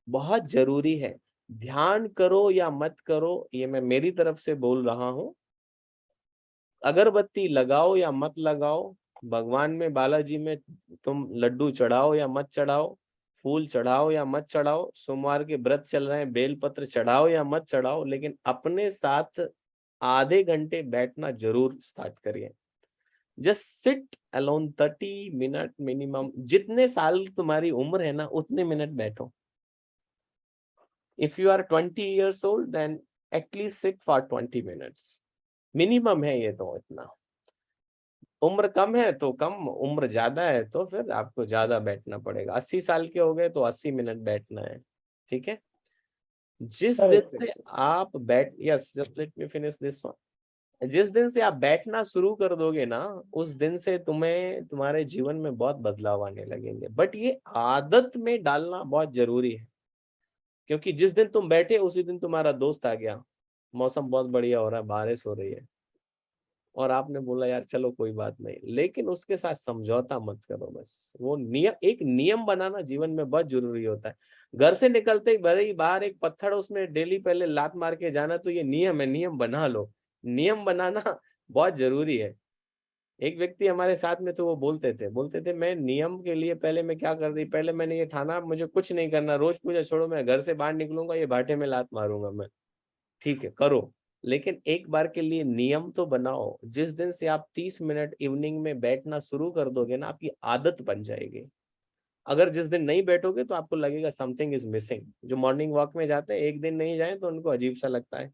बहुत जरूरी है। ध्यान करो या मत करो, ये मैं मेरी तरफ से बोल रहा हूं। अगरबत्ती लगाओ या मत लगाओ, भगवान में बालाजी में तुम लड्डू चढ़ाओ या मत चढ़ाओ, फूल चढ़ाओ या मत चढ़ाओ, सोमवार के व्रत चल रहे हैं, बेलपत्र चढ़ाओ या मत चढ़ाओ, लेकिन अपने साथ आधे घंटे बैठना जरूर स्टार्ट करिए। Just sit alone 30 minute minimum. जितने साल तुम्हारी उम्र है ना उतने मिनट बैठो। If you are 20 years old then at least sit for 20 minutes minimum है ये तो इतना। उम्र कम है तो कम, उम्र ज्यादा है तो फिर आपको ज्यादा बैठना पड़ेगा। 80 साल के हो गए तो 80 मिनट बैठना है, ठीक है। जिस दिन से आप yes just let me finish this one. जिस दिन से आप बैठना शुरू कर दोगे ना, उस दिन से तुम्हें तुम्हारे जीवन में बहुत बदलाव आने लगेंगे। बट ये आदत में डालना बहुत जरूरी है, क्योंकि जिस दिन तुम बैठे उसी दिन तुम्हारा दोस्त आ गया, मौसम बहुत बढ़िया हो रहा है, बारिश हो रही है, और आपने बोला यार चलो कोई बात नहीं, लेकिन उसके साथ समझौता मत करो। बस वो एक नियम बनाना जीवन में बहुत जरूरी होता है। घर से निकलते ही भले ही बाहर एक पत्थर उसमें डेली पहले लात मार के जाना, तो ये नियम है, नियम बना लो। नियम बनाना बहुत जरूरी है। एक व्यक्ति हमारे साथ में तो वो बोलते थे मैं नियम के लिए पहले मैं क्या कर दी, पहले मैंने ये ठाना मुझे कुछ नहीं करना, रोज पूजा छोड़ो, मैं घर से बाहर निकलूंगा ये भाटे में लात मारूंगा मैं। ठीक है करो, लेकिन एक बार के लिए नियम तो बनाओ। जिस दिन से आप 30 मिनट इवनिंग में बैठना शुरू कर दोगे ना, आपकी आदत बन जाएगी। अगर जिस दिन नहीं बैठोगे तो आपको लगेगा समथिंग इज मिसिंग। जो मॉर्निंग वॉक में जाते हैं एक दिन नहीं जाए तो उनको अजीब सा लगता है।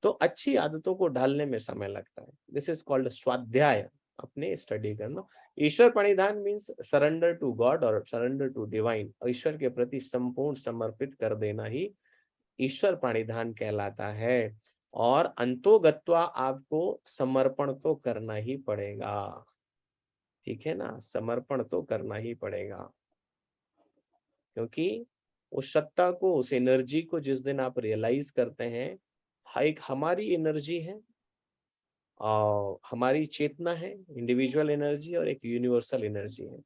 तो अच्छी आदतों को ढालने में समय लगता है। दिस इज कॉल्ड स्वाध्याय, अपने स्टडी करना। ईश्वर प्रणिधान मीन्स सरेंडर टू गॉड और सरेंडर टू डिवाइन। ईश्वर के प्रति संपूर्ण समर्पित कर देना ही ईश्वर प्रणिधान कहलाता है। और अंतोगत्वा आपको समर्पण तो करना ही पड़ेगा, ठीक है ना, समर्पण तो करना ही पड़ेगा। क्योंकि उस सत्ता को, उस एनर्जी को जिस दिन आप रियलाइज करते हैं, एक हमारी एनर्जी है और हमारी चेतना है, इंडिविजुअल एनर्जी, और एक यूनिवर्सल एनर्जी है,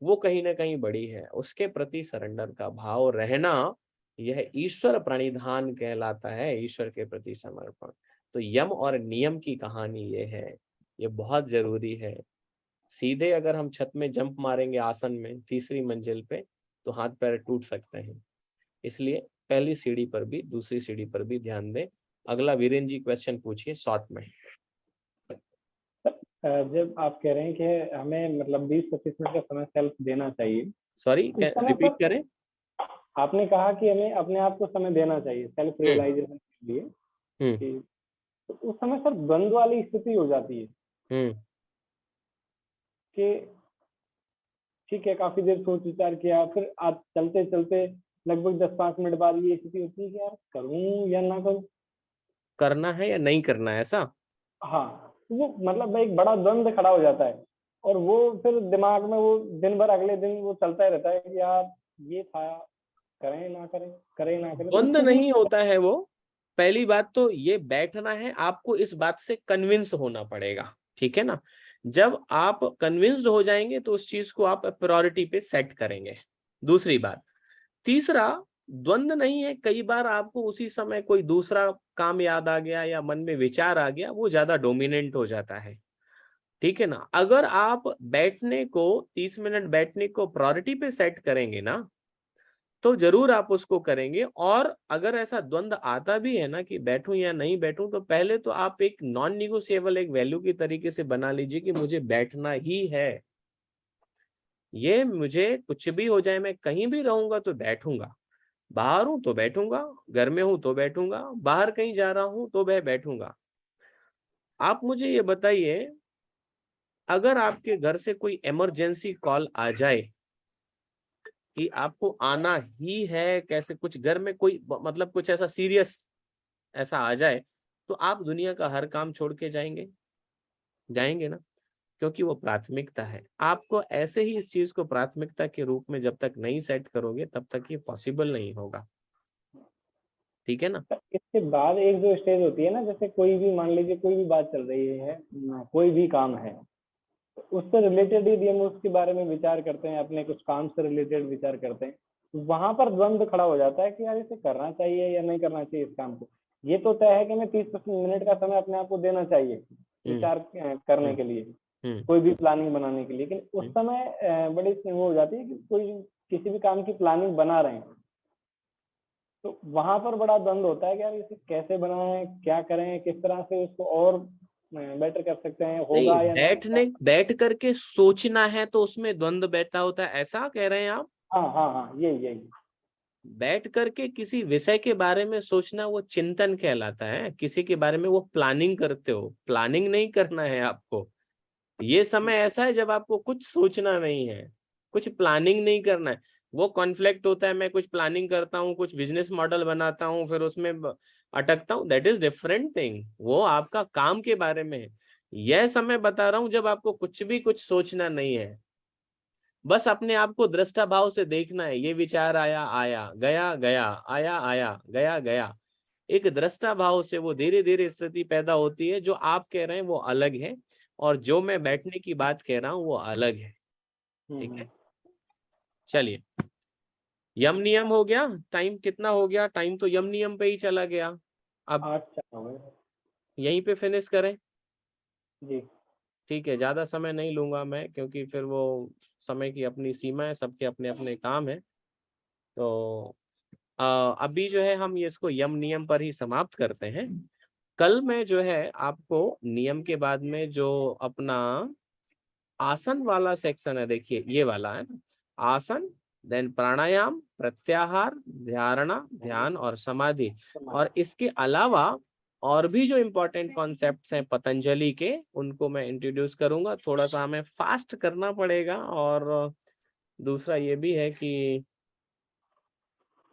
वो कहीं ना कहीं बड़ी है। उसके प्रति सरेंडर का भाव रहना, यह ईश्वर प्रणिधान कहलाता है, ईश्वर के प्रति समर्पण। तो यम और नियम की कहानी ये है, ये बहुत जरूरी है। सीधे अगर हम छत में जंप मारेंगे आसन में 3री मंजिल पे तो हाथ पैर टूट सकते हैं। इसलिए पहली सीढ़ी पर भी दूसरी सीढ़ी पर भी ध्यान दें। अगला वीरेंद्र जी क्वेश्चन पूछिए शॉर्ट में। जब आप कह रहे हैं कि हमें मतलब 20-25 मिनट का समय सेल्फ देना चाहिए, सॉरी रिपीट करें। आपने कहा कि हमें अपने आप को समय देना चाहिए सेल्फ रियलाइजेशन के लिए, कि तो उस समय सर द्वंद्व वाली स्थिति हो जाती है कि ठीक है काफी देर सोच विचार किया, फिर आज चलते चलते लगभग 10-5 मिनट बाद ये स्थिति होती है कि यार करूं या ना करूं, करना है या नहीं करना है, ऐसा। हाँ, वो मतलब एक बड़ा द्वंद्व खड़ा हो जाता है, और वो फिर दिमाग में वो दिन भर अगले दिन वो चलता ही रहता है कि यार ये था, करें ना करें, करें ना करें। द्वंद्व नहीं होता है वो। पहली बात तो ये बैठना है, आपको इस बात से कन्विंस होना पड़ेगा, ठीक है ना। जब आप कन्विंस्ड हो जाएंगे तो उस चीज को आप प्रायोरिटी पे सेट करेंगे। दूसरी बात, तीसरा द्वंद्व नहीं है, कई बार आपको उसी समय कोई दूसरा काम याद आ गया या मन में विचार आ गया, वो ज्यादा डोमिनेंट हो जाता है, ठीक है ना। अगर आप बैठने को 30 मिनट बैठने को प्रायोरिटी पे सेट करेंगे ना, तो जरूर आप उसको करेंगे। और अगर ऐसा द्वंद्व आता भी है ना कि बैठूं या नहीं बैठूं, तो पहले तो आप एक नॉन निगोशिएबल एक वैल्यू की तरीके से बना लीजिए कि मुझे बैठना ही है। ये मुझे कुछ भी हो जाए, मैं कहीं भी रहूंगा तो बैठूंगा, बाहर हूं तो बैठूंगा, घर में हूं तो बैठूंगा, बाहर कहीं जा रहा हूं तो मैं बैठूंगा। आप मुझे ये बताइए, अगर आपके घर से कोई इमरजेंसी कॉल आ जाए कि आपको आना ही है, कैसे कुछ घर में कोई मतलब कुछ ऐसा सीरियस ऐसा आ जाए, तो आप दुनिया का हर काम छोड़ के जाएंगे? जाएंगे ना, क्योंकि वो प्राथमिकता है। आपको ऐसे ही इस चीज को प्राथमिकता के रूप में जब तक नहीं सेट करोगे तब तक ये पॉसिबल नहीं होगा, ठीक है ना। इसके बाद एक जो स्टेज होती है ना, जैसे कोई भी मान लीजिए कोई भी बात चल रही है, कोई भी काम है, उससे रिलेटेड यदि हम उसके बारे में विचार करते हैं, अपने कुछ काम से रिलेटेड विचार करते हैं, वहां पर द्वंद्व खड़ा हो जाता है कि यार इसे करना चाहिए या नहीं करना चाहिए इस काम को। ये तो तय है कि हमें 30 मिनट का समय अपने आप को देना चाहिए विचार करने के लिए, कोई भी प्लानिंग बनाने के लिए, लेकिन उस समय बड़ी वो हो जाती है कि कोई किसी भी काम की प्लानिंग बना रहे हैं तो वहां पर बड़ा द्वंद होता है कि यार इसे कैसे बनाएं, क्या करें, किस तरह से उसको और बेटर कर सकते हैं, होगा या नहीं। बैठ करके सोचना है तो उसमें द्वंद बैठा होता है, ऐसा कह रहे हैं आप? हाँ, यही बैठ करके किसी विषय के बारे में सोचना वो चिंतन कहलाता है। किसी के बारे में वो प्लानिंग करते हो, प्लानिंग नहीं करना है आपको। ये समय ऐसा है जब आपको कुछ सोचना नहीं है, कुछ प्लानिंग नहीं करना है। वो कॉन्फ्लिक्ट होता है, मैं कुछ प्लानिंग करता हूँ, कुछ बिजनेस मॉडल बनाता हूँ, फिर उसमें अटकता हूँ, दैट इज डिफरेंट थिंग। वो आपका काम के बारे में है। यह समय बता रहा हूँ जब आपको कुछ सोचना नहीं है, बस अपने आप को दृष्टा भाव से देखना है। ये विचार आया, आया गया, गया आया, आया गया, गया। एक दृष्टा भाव से वो धीरे धीरे स्थिति पैदा होती है। जो आप कह रहे हैं वो अलग है, और जो मैं बैठने की बात कह रहा हूँ वो अलग है। ठीक है, चलिए। यम नियम हो गया। टाइम कितना हो गया? टाइम तो यम नियम पे ही चला गया। अब 8 यहीं पे फिनिश करें। जी। ठीक है, ज्यादा समय नहीं लूंगा मैं, क्योंकि फिर वो समय की अपनी सीमा है, सबके अपने अपने काम है। तो अभी जो है हम ये इसको यम नियम पर ही समाप्त करते हैं। कल मैं जो है आपको नियम के बाद में जो अपना आसन वाला सेक्शन है, देखिए ये वाला है ना, आसन, देन प्राणायाम, प्रत्याहार, धारणा, ध्यान और समाधि, और इसके अलावा और भी जो इम्पोर्टेंट कॉन्सेप्ट्स हैं पतंजलि के, उनको मैं इंट्रोड्यूस करूंगा। थोड़ा सा हमें फास्ट करना पड़ेगा, और दूसरा ये भी है कि